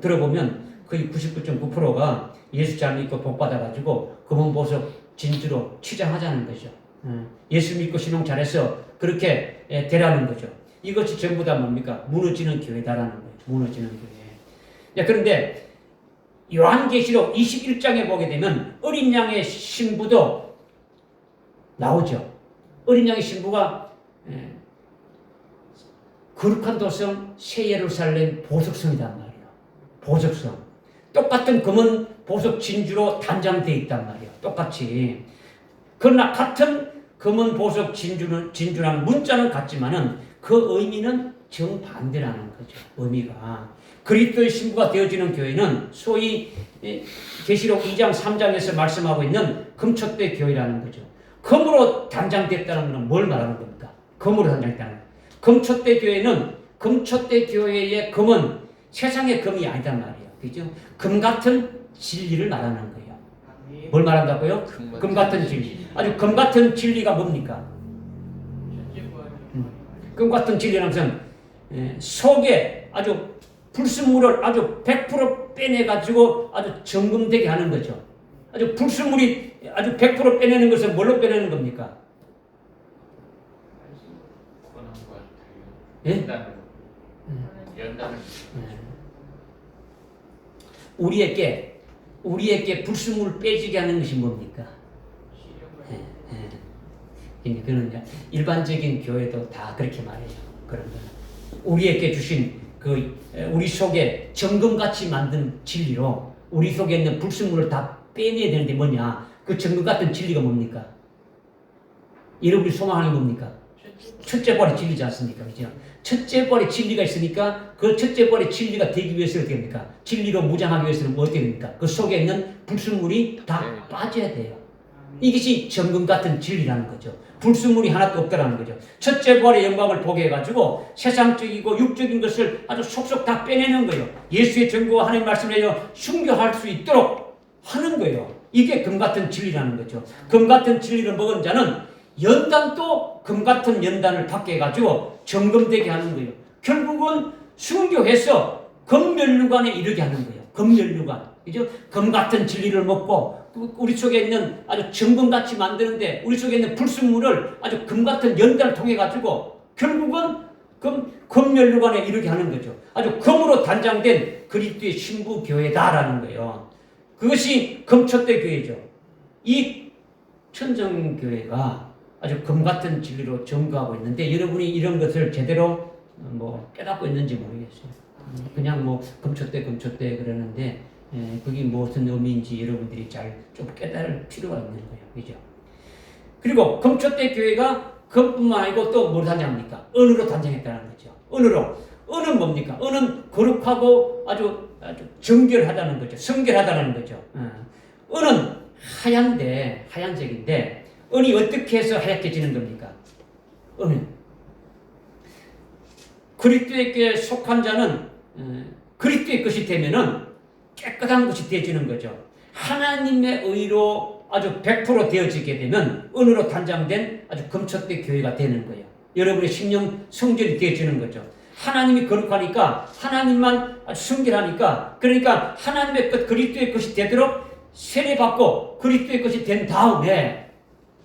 들어보면 거의 99.9%가 예수 잘 믿고 복 받아가지고 금은 보석 진주로 치장하자는 거죠. 예수 믿고 신앙 잘해서 그렇게 되라는 거죠. 이것이 전부 다 뭡니까? 무너지는 교회다라는 거예요. 무너지는 교회. 그런데 요한계시록 21장에 보게 되면 어린 양의 신부도 나오죠. 어린 양의 신부가 거룩한 도성 새 예루살렘 보석성이란 말이에요. 보석성. 똑같은 금은 보석 진주로 단장되어 있단 말이에요. 똑같이. 그러나 같은 금은 보석 진주라는 문자는 같지만은 그 의미는 정반대라는 거죠. 의미가. 그리스도의 신부가 되어지는 교회는 소위 계시록 2장 3장에서 말씀하고 있는 금촛대 교회라는 거죠. 금으로 단장됐다는 것은 뭘 말하는 겁니까? 금으로 단장됐다는 거예요. 금촛대 교회는 금촛대 교회의 금은 세상의 금이 아니단 말이에요. 그죠? 금 같은 진리를 말하는 거예요. 뭘 말한다고요? 금 같은 진리. 아주 금 같은 진리가 뭡니까? 금 같은 진리라는 것은 속에 아주 불순물을 아주 100% 빼내가지고 아주 정금되게 하는 거죠. 아주 불순물이 아주 100% 빼내는 것은 뭘로 빼내는 겁니까? 예? 연단을. 우리에게 불순물을 빼지게 하는 것이 뭡니까? 그는 일반적인 교회도 다 그렇게 말해요. 그런 거는 우리에게 주신 그 우리 속에 정금같이 만든 진리로 우리 속에 있는 불순물을 다 빼내야 되는데 뭐냐? 그 정금 같은 진리가 뭡니까? 여러분이 소망하는 게 뭡니까? 첫째 벌의 진리지 않습니까? 그죠? 첫째 벌의 진리가 있으니까 그 첫째 벌의 진리가 되기 위해서 어떻게 됩니까? 진리로 무장하기 위해서는 뭐 어떻게 됩니까? 그 속에 있는 불순물이 다 빠져야 돼요. 이것이 정금 같은 진리라는 거죠. 불순물이 하나도 없다라는 거죠. 첫째 벌의 영광을 보게 해가지고 세상적이고 육적인 것을 아주 속속 다 빼내는 거예요. 예수의 정보와 하나님의 말씀을 내려 순교할 수 있도록 하는 거예요. 이게 금 같은 진리라는 거죠. 금 같은 진리를 먹은 자는 연단도 금 같은 연단을 받게 해가지고 정금되게 하는 거예요. 결국은 순교해서 금면류관에 이르게 하는 거예요. 금면류관. 그죠? 금 같은 진리를 먹고 우리 속에 있는 아주 정금같이 만드는데 우리 속에 있는 불순물을 아주 금 같은 연단을 통해 가지고 결국은 금면류관에 이르게 하는 거죠. 아주 금으로 단장된 그리스도의 신부 교회다라는 거예요. 그것이 금촛대 교회죠. 이 천정교회가 아주 금 같은 진리로 증거하고 있는데 여러분이 이런 것을 제대로 깨닫고 있는지 모르겠어요. 그냥 금초대 그러는데 그게 무슨 의미인지 여러분들이 잘 좀 깨달을 필요가 있는 거예요. 그죠? 그리고 금초대 교회가 금뿐만 아니고 또 뭘 단장합니까? 은으로 단장했다는 거죠. 은은 뭡니까? 은은 거룩하고 아주 정결하다는 거죠. 성결하다는 거죠. 은은 하얀색인데 은이 어떻게 해서 하얗게 지는 겁니까? 은은 그리스도에게 속한 자는 그리스도의 것이 되면은 깨끗한 것이 되어지는 거죠. 하나님의 의로 아주 100% 되어지게 되면 은으로 단장된 아주 금초대 교회가 되는 거예요. 여러분의 심령 성전이 되어지는 거죠. 하나님이 거룩하니까 하나님만 아주 성결하니까 그러니까 하나님의 것 그리스도의 것이 되도록 세례받고 그리스도의 것이 된 다음에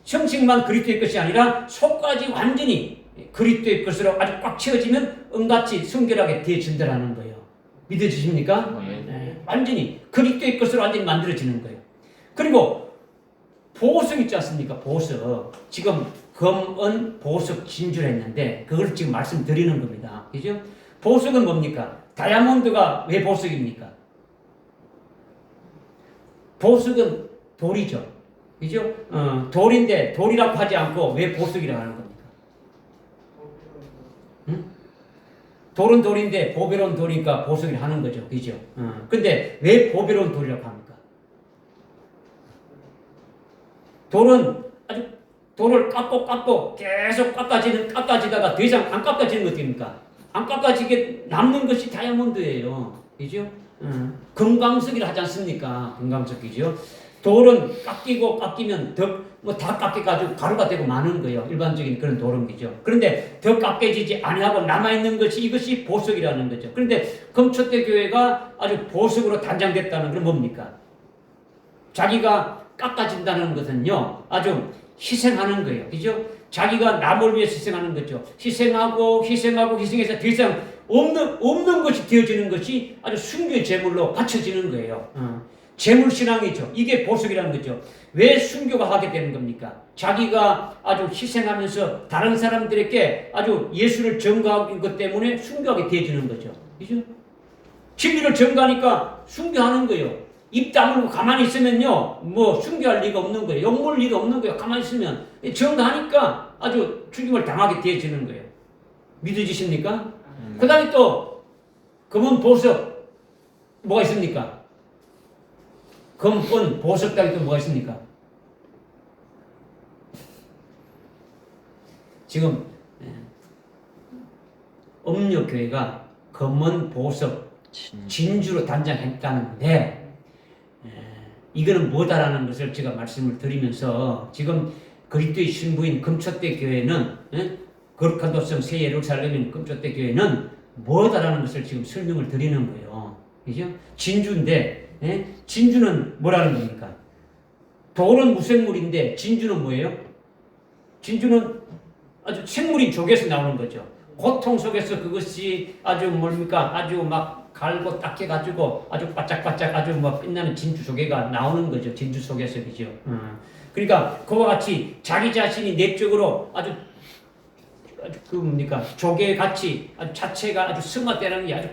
형식만 그리스도의 것이 아니라 속까지 완전히 그리스도의 것으로 아주 꽉 채워지면 은같이 성결하게 되어진다는 거예요. 믿어지십니까? 네. 완전히 그리스도의 것으로 완전히 만들어지는 거예요. 그리고 보석 있지 않습니까? 보석. 지금 금은 보석 진주를 했는데 그걸 지금 말씀드리는 겁니다. 그죠? 보석은 뭡니까? 다이아몬드가 왜 보석입니까? 보석은 돌이죠. 그죠? 돌인데 돌이라고 하지 않고 왜 보석이라고 하는 겁니까? 응? 돌은 돌인데 보배로운 돌이니까 보석이라고 하는 거죠. 그죠? 근데 왜 보배로운 돌이라고 합니까? 돌은 아주 돌을 깎고 계속 깎아지다가 더 이상 안 깎아지는 것 어떻습니까? 안 깎아지게 남는 것이 다이아몬드예요. 그죠? 금광석이라 하지 않습니까? 금광석이죠. 돌은 깎이면 다 깎여가지고 가루가 되고 마는 거예요. 일반적인 그런 돌은기죠. 그런데 더 깎여지지 아니하고 남아있는 것이 이것이 보석이라는 거죠. 그런데 금초대 교회가 아주 보석으로 단장됐다는 건 뭡니까? 자기가 깎아진다는 것은요, 아주 희생하는 거예요. 그죠? 자기가 남을 위해서 희생하는 거죠. 희생해서 더 이상 없는 것이 되어지는 것이 아주 순교의 제물로 바쳐지는 거예요. 제물신앙이죠. 이게 보석이라는 거죠. 왜 순교가 하게 되는 겁니까? 자기가 아주 희생하면서 다른 사람들에게 아주 예수를 전가한 것 때문에 순교하게 되어지는 거죠. 그죠? 진리를 전가하니까 순교하는 거예요. 입 다물고 가만히 있으면요, 순교할 리가 없는 거예요. 욕먹을 리가 없는 거예요. 가만히 있으면. 전가하니까 아주 죽임을 당하게 되어지는 거예요. 믿어지십니까? 그 다음에 또, 금은 보석, 뭐가 있습니까? 금은 보석 따위 또 뭐가 있습니까? 지금, 음료교회가 금은 보석, 진주로 단장했다는데, 이거는 뭐다라는 것을 제가 말씀을 드리면서 지금 그리스도의 신부인 금초대 교회는 거룩한 도성 새 예루살렘인 금초대 교회는 뭐다라는 것을 지금 설명을 드리는 거예요. 그죠? 진주인데 진주는 뭐라는 겁니까? 돌은 무생물인데 진주는 뭐예요? 진주는 아주 생물인 족에서 나오는 거죠. 고통 속에서 그것이 아주 아주 막 갈고 닦여가지고 아주 바짝바짝 아주 빛나는 진주 조개가 나오는 거죠. 진주 속에서, 그죠? 그러니까 그와 같이 자기 자신이 내적으로 아주 조개같이 아주 자체가 아주 승화되는 게 아주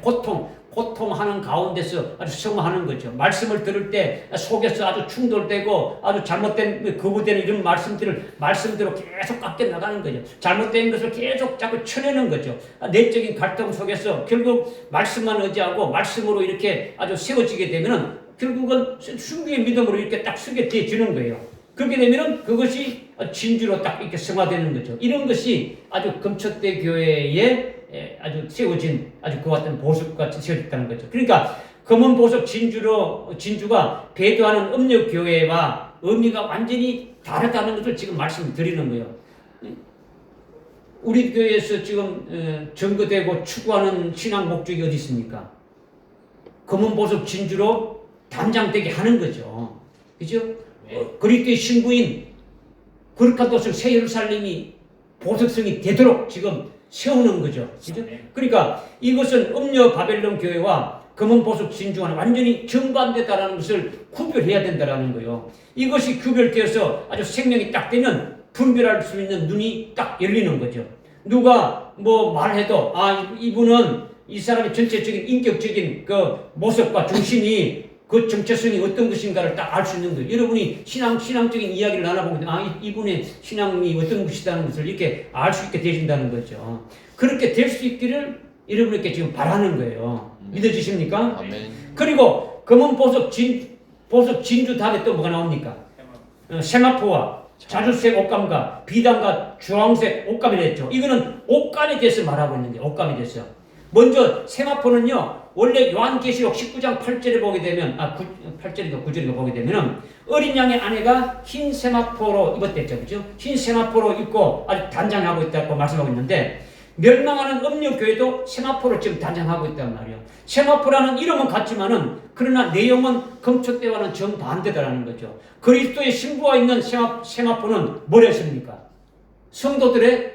고통하는 가운데서 아주 승화하는 거죠. 말씀을 들을 때 속에서 아주 충돌되고 아주 잘못된 거부되는 이런 말씀대로 계속 깎여 나가는 거죠. 잘못된 것을 계속 자꾸 쳐내는 거죠. 내적인 갈등 속에서 결국 말씀만 의지하고 말씀으로 이렇게 아주 세워지게 되면은 결국은 순교의 믿음으로 이렇게 딱 서게 되어지는 거예요. 그렇게 되면은 그것이 진주로 딱 이렇게 승화되는 거죠. 이런 것이 아주 금초대 교회에 아주 세워진 아주 그와 같은 보석같이 세워졌다는 거죠. 그러니까 금은 보석 진주가 배도하는 음력교회와 의미가 완전히 다르다는 것을 지금 말씀드리는 거예요. 우리 교회에서 지금 전거되고 추구하는 신앙 목적이 어디 있습니까? 금은 보석 진주로 단장되게 하는 거죠. 그죠? 그리스도의 신부인 거룩한 도성 새 예루살렘이 보석성이 되도록 지금 세우는 거죠. 그죠? 그러니까 이것은 음녀 바벨론 교회와 금은 보석 진주와는 완전히 정반대다라는 것을 구별해야 된다라는 거예요. 이것이 구별되어서 아주 생명이 딱 되면 분별할 수 있는 눈이 딱 열리는 거죠. 누가 뭐 말해도 이분은 이 사람의 전체적인 인격적인 그 모습과 중심이 그 정체성이 어떤 것인가를 딱 알 수 있는 거예요. 여러분이 신앙적인 이야기를 나눠보면 이분의 신앙이 어떤 것이라는 것을 이렇게 알 수 있게 되신다는 거죠. 그렇게 될 수 있기를 여러분에게 지금 바라는 거예요. 믿어지십니까? 아멘. 그리고 검은 보석 진주 다음에 또 뭐가 나옵니까? 세마포와 자주색 옷감과 비단과 주황색 옷감이 됐죠. 이거는 옷감에 대해서 말하고 있는 게 옷감에 대해서. 먼저 세마포는요. 원래 요한계시록 19장 8절에 보게 되면 8절인가 9절인가 보게 되면 어린 양의 아내가 흰 세마포로 입었댔죠. 그죠? 흰 세마포로 입고 아주 단장하고 있다고 말씀하고 있는데 멸망하는 음료교회도 세마포를 지금 단장하고 있단 말이에요. 세마포라는 이름은 같지만은 그러나 내용은 금초대와는 정반대다라는 거죠. 그리스도의 신부가 있는 세마포는 뭐랬습니까? 성도들의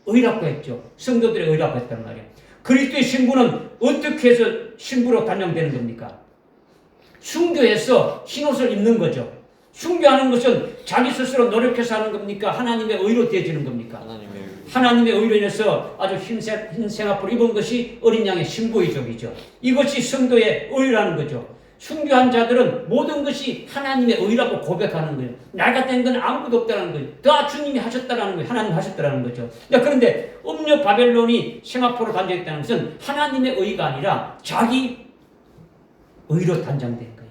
의라고 했죠. 성도들의 의라고 했단 말이에요. 그리스도의 신부는 어떻게 해서 신부로 단장되는 겁니까? 순교해서 흰옷을 입는 거죠. 순교하는 것은 자기 스스로 노력해서 하는 겁니까? 하나님의 의로 되어지는 겁니까? 하나님의 의로 인해서 아주 흰 세마포를 입은 것이 어린 양의 신부의족이죠. 이것이 성도의 의라는 거죠. 순교한 자들은 모든 것이 하나님의 의라고 고백하는 거예요. 나 같은 건 아무것도 없다는 거예요. 다 주님이 하셨다라는 거예요. 하나님 하셨다라는 거죠. 그런데 음녀 바벨론이 세마포로 단장했다는 것은 하나님의 의가 아니라 자기 의로 단장된 거예요.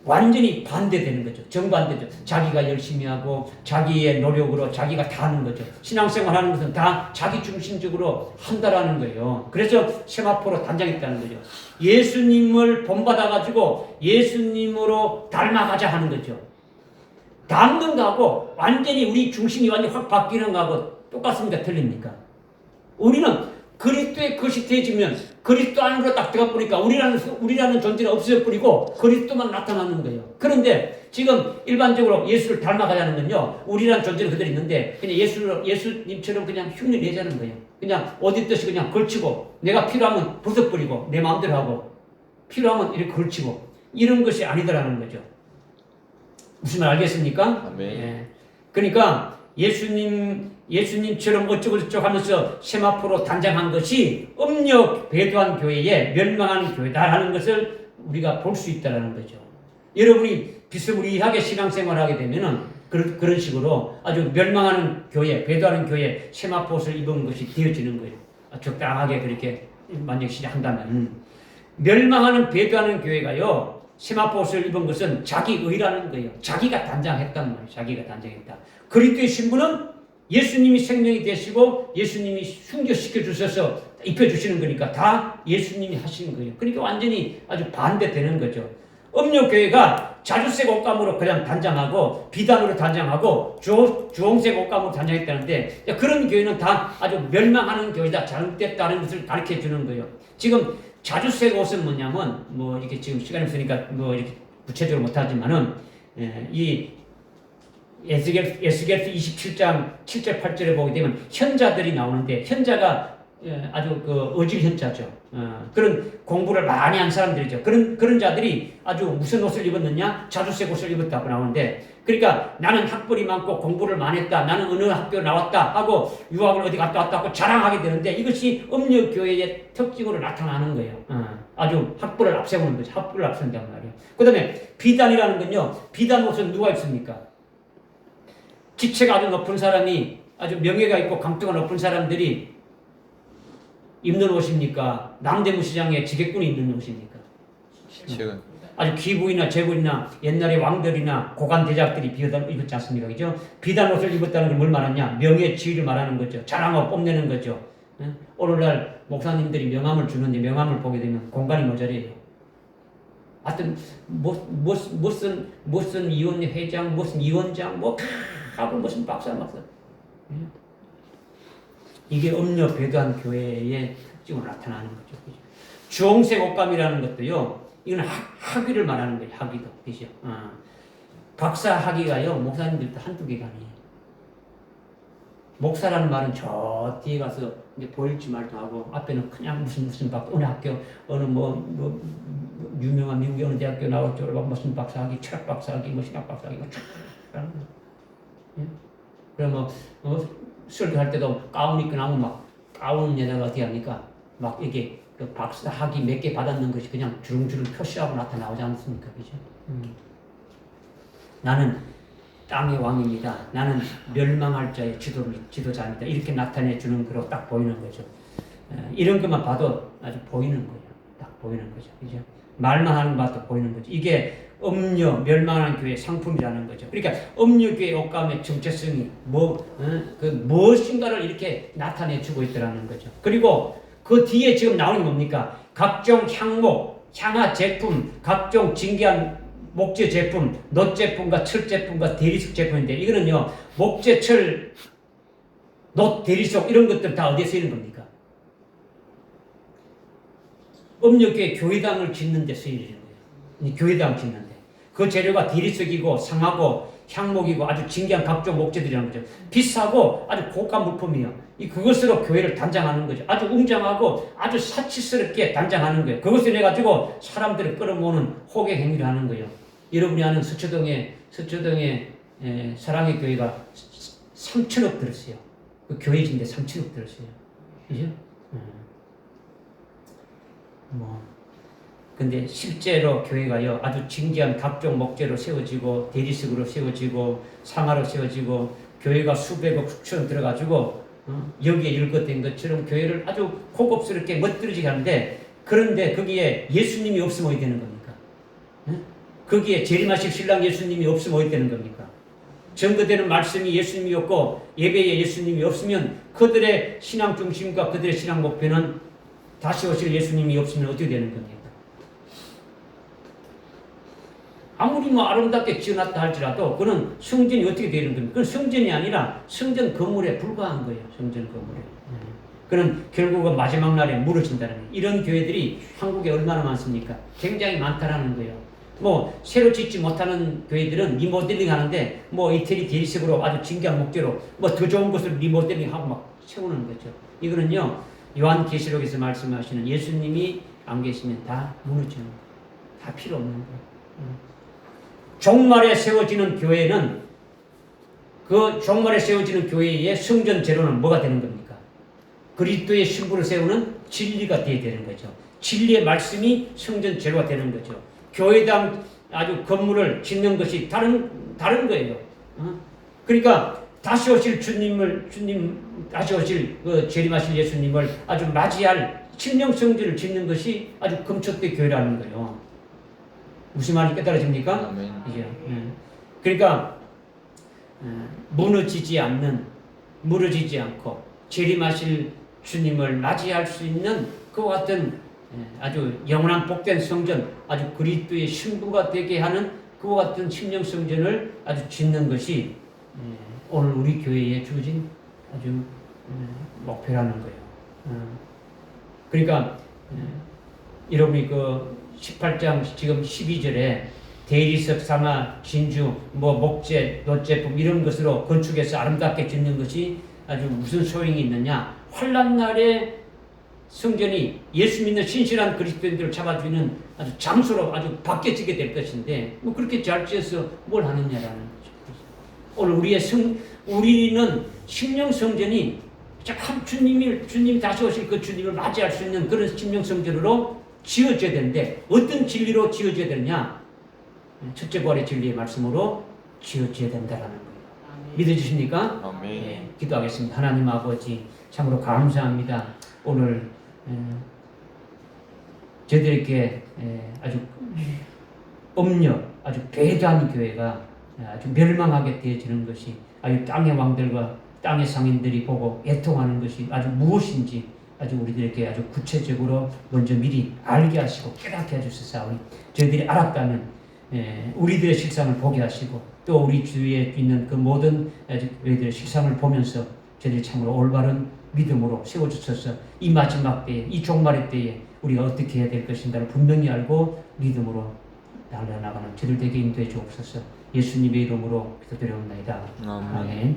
완전히 반대되는 거죠. 정반대죠. 자기가 열심히 하고 자기의 노력으로 자기가 다 하는 거죠. 신앙생활 하는 것은 다 자기 중심적으로 한다라는 거예요. 그래서 세마포로 단장했다는 거죠. 예수님을 본받아가지고 예수님으로 닮아가자 하는 거죠. 닮는 거하고 완전히 우리 중심이 완전히 확 바뀌는 거하고 똑같습니까? 틀립니까? 우리는 그리스도의 것이 되어지면 그리스도 안으로 딱 들어가 보니까 우리라는 존재는 없어져 버리고 그리스도만 나타나는 거예요. 그런데 지금 일반적으로 예수를 닮아가자는 건요, 우리라는 존재는 그대로 있는데 그냥 예수님처럼 그냥 흉내 내자는 거예요. 그냥 어디 뜻이 그냥 걸치고 내가 필요하면 벗어버리고 내 마음대로 하고 필요하면 이렇게 걸치고 이런 것이 아니더라는 거죠. 무슨 말 알겠습니까? 아멘. 예. 그러니까 예수님처럼 어쩌고저쩌고 하면서 세마포로 단장한 것이 음력 배도한 교회에 멸망하는 교회다라는 것을 우리가 볼 수 있다는 거죠. 여러분이 비스무리하게 신앙생활을 하게 되면은 그런 식으로 아주 멸망하는 교회, 배도하는 교회 세마포 옷을 입은 것이 되어지는 거예요. 적당하게 그렇게 만약 시작한다면 멸망하는 배도하는 교회가요. 세마포 옷을 입은 것은 자기 의라는 거예요. 자기가 단장했단 말이에요. 자기가 단장했다. 그리스도의 신부는 예수님이 생명이 되시고 예수님이 순교시켜 주셔서 입혀주시는 거니까 다 예수님이 하시는 거예요. 그러니까 완전히 아주 반대되는 거죠. 음료교회가 자주색 옷감으로 그냥 단장하고 비단으로 단장하고 주홍색 옷감으로 단장했다는데 그런 교회는 다 아주 멸망하는 교회다. 잘못됐다는 것을 가르쳐 주는 거예요. 지금 자주색 옷은 뭐냐면 이렇게 지금 시간이 없으니까 이렇게 구체적으로 못하지만은 이 에스겔서 27장 7절 8절에 보게 되면 현자들이 나오는데 현자가 아주 어질 현자죠. 그런 공부를 많이 한 사람들이죠. 그런 자들이 아주 무슨 옷을 입었느냐? 자주색 옷을 입었다고 나오는데 그러니까 나는 학벌이 많고 공부를 많이 했다. 나는 어느 학교 나왔다 하고 유학을 어디 갔다 왔다 하고 자랑하게 되는데 이것이 음력교회의 특징으로 나타나는 거예요. 아주 학벌을 앞세우는 거죠. 학벌을 앞세운단 말이에요. 그 다음에 비단이라는 건요. 비단 옷은 누가 입습니까? 지체가 아주 높은 사람이 아주 명예가 있고 강도가 높은 사람들이 입는 옷입니까? 남대문 시장에 지객꾼이 입는 옷입니까? 지금 아주 귀부이나 제부이나 옛날에 왕들이나 고관 대작들이 비단 입었지 않습니까? 그죠? 비단 옷을 입었다는 건 뭘 말하냐? 명예 지위를 말하는 거죠. 자랑하고 뽐내는 거죠. 오늘날 목사님들이 명함을 주는데 명함을 보게 되면 공간이 모자라요. 하여튼 무슨 위원회장, 무슨 위원장, 하고 무슨 박사. 이게 음료 배도한 교회의 특징으로 나타나는 거죠. 주홍색 옷감이라는 것도요. 이건 학위를 말하는 거예요. 학위도 그죠? 박사 학위가요. 목사님들도 한두 개가 아니에요. 목사라는 말은 저 뒤에 가서 이제 보일지 말도 하고 앞에는 그냥 무슨 박사 어느 학교 어느 유명한 미국의 어느 대학교 나올 줄 알고 무슨 박사 학위, 철학 박사 학위, 신학 박사 학위가 쫙 그럼 설교할 때도 가운 입고 나면 막 가운에다가 어떻게 합니까? 막 이게 그 박사학위 몇 개 받았는 것이 그냥 주렁주렁 표시하고 나타나오지 않습니까? 그죠? 나는 땅의 왕입니다. 나는 멸망할 자의 지도자입니다. 이렇게 나타내 주는 거로 딱 보이는 거죠. 이런 것만 봐도 아주 보이는 거예요. 딱 보이는 거죠. 그죠? 말만 하는 것도 보이는 거죠. 이게 음녀, 멸망하는 교회의 상품이라는 거죠. 그러니까 음녀교회 옷감의 정체성이 무엇인가를 이렇게 나타내 주고 있더라는 거죠. 그리고 그 뒤에 지금 나오는 게 뭡니까? 각종 향목, 향화 제품, 각종 진귀한 목재 제품, 놋 제품과 철 제품과 대리석 제품인데 이거는요, 목재, 철, 놋, 대리석 이런 것들 다 어디에 쓰이는 겁니까? 음력교회 교회당을 짓는 데 쓰이는 거예요. 교회당 짓는데. 그 재료가 대리석이고 상하고 향목이고 아주 진귀한 각종 목재들이라는 거죠. 비싸고 아주 고가 물품이에요. 그것으로 교회를 단장하는 거죠. 아주 웅장하고 아주 사치스럽게 단장하는 거예요. 그것을 해가지고 사람들을 끌어모으는 호객 행위를 하는 거예요. 여러분이 아는 서초동에 사랑의 교회가 3천억 들었어요. 그 교회 짓는데 3천억 들었어요. 그죠? 근데 실제로 교회가요, 아주 진귀한 각종 목재로 세워지고, 대리석으로 세워지고, 상하로 세워지고, 교회가 수백억, 수천 들어가지고, 여기에 일것된 것처럼 교회를 아주 고급스럽게 멋들어지게 하는데, 그런데 거기에 예수님이 없으면 어떻게 되는 겁니까? 거기에 재림하실 신랑 예수님이 없으면 어떻게 되는 겁니까? 증거되는 말씀이 예수님이 없고, 예배에 예수님이 없으면 그들의 신앙 중심과 그들의 신앙 목표는 다시 오실 예수님이 없으면 어떻게 되는 겁니까? 아무리 아름답게 지어놨다 할지라도 그는 성전이 어떻게 되는 겁니까? 그건 성전이 아니라 성전 건물에 불과한 거예요. 성전 건물에. 그는 결국은 마지막 날에 무너진다는 거예요. 이런 교회들이 한국에 얼마나 많습니까? 굉장히 많다라는 거예요. 새로 짓지 못하는 교회들은 리모델링 하는데 이태리 대리석으로 아주 진귀한 목재로 더 좋은 것을 리모델링하고 막 세우는 거죠. 이거는요, 요한계시록에서 말씀하시는 예수님이 안 계시면 다 무너지는 거예요. 다 필요 없는 거예요. 종말에 세워지는 교회는 그 종말에 세워지는 교회의 성전 재료는 뭐가 되는 겁니까? 그리스도의 신부를 세우는 진리가 되는 거죠. 진리의 말씀이 성전 재료가 되는 거죠. 교회당 아주 건물을 짓는 것이 다른 거예요. 그러니까 다시 오실 다시 오실 재림하실 예수님을 아주 맞이할 침령 성전을 짓는 것이 아주 금초대 교회라는 거예요. 무슨 말이 깨달아집니까? 이제, 그러니까 무너지지 않고 재림하실 주님을 맞이할 수 있는 그와 같은 아주 영원한 복된 성전, 아주 그리스도의 신부가 되게 하는 그와 같은 침령 성전을 아주 짓는 것이 오늘 우리 교회에 주어진 아주 목표라는 거예요. 그러니까 여러분이 18장 지금 12절에 대리석, 상하, 진주, 목재, 놋제품 이런 것으로 건축해서 아름답게 짓는 것이 아주 무슨 소용이 있느냐? 환난 날에 성전이 예수 믿는 신실한 그리스도인들을 잡아주는 아주 장소로 아주 바뀌어지게 될 것인데 그렇게 잘 지어서 뭘 하느냐라는 거죠. 오늘 우리는 심령 성전이 참 주님이 다시 오실 그 주님을 맞이할 수 있는 그런 심령 성전으로 지어져야 되는데 어떤 진리로 지어져야 되느냐? 첫째 부활의 진리의 말씀으로 지어져야 된다라는 거예요. 믿어주십니까? 아멘. 기도하겠습니다. 하나님 아버지 참으로 감사합니다. 오늘 저희들에게 아주 아주 배도한 교회가 아주 멸망하게 되어지는 것이 아주 땅의 왕들과 땅의 상인들이 보고 애통하는 것이 아주 무엇인지 아주 우리들에게 아주 구체적으로 먼저 미리 알게 하시고 깨닫게 해주셨사오니 저희들이 알았다면 우리들의 실상을 보게 하시고 또 우리 주위에 있는 그 모든 저희들의 실상을 보면서 저희들이 참으로 올바른 믿음으로 세워주셔서 이 마지막 때에 이 종말의 때에 우리가 어떻게 해야 될 것인가를 분명히 알고 믿음으로 달려나가는 저희들에게 인도해 주옵소서. 예수님의 이름으로 기도드려옵나이다. 아멘.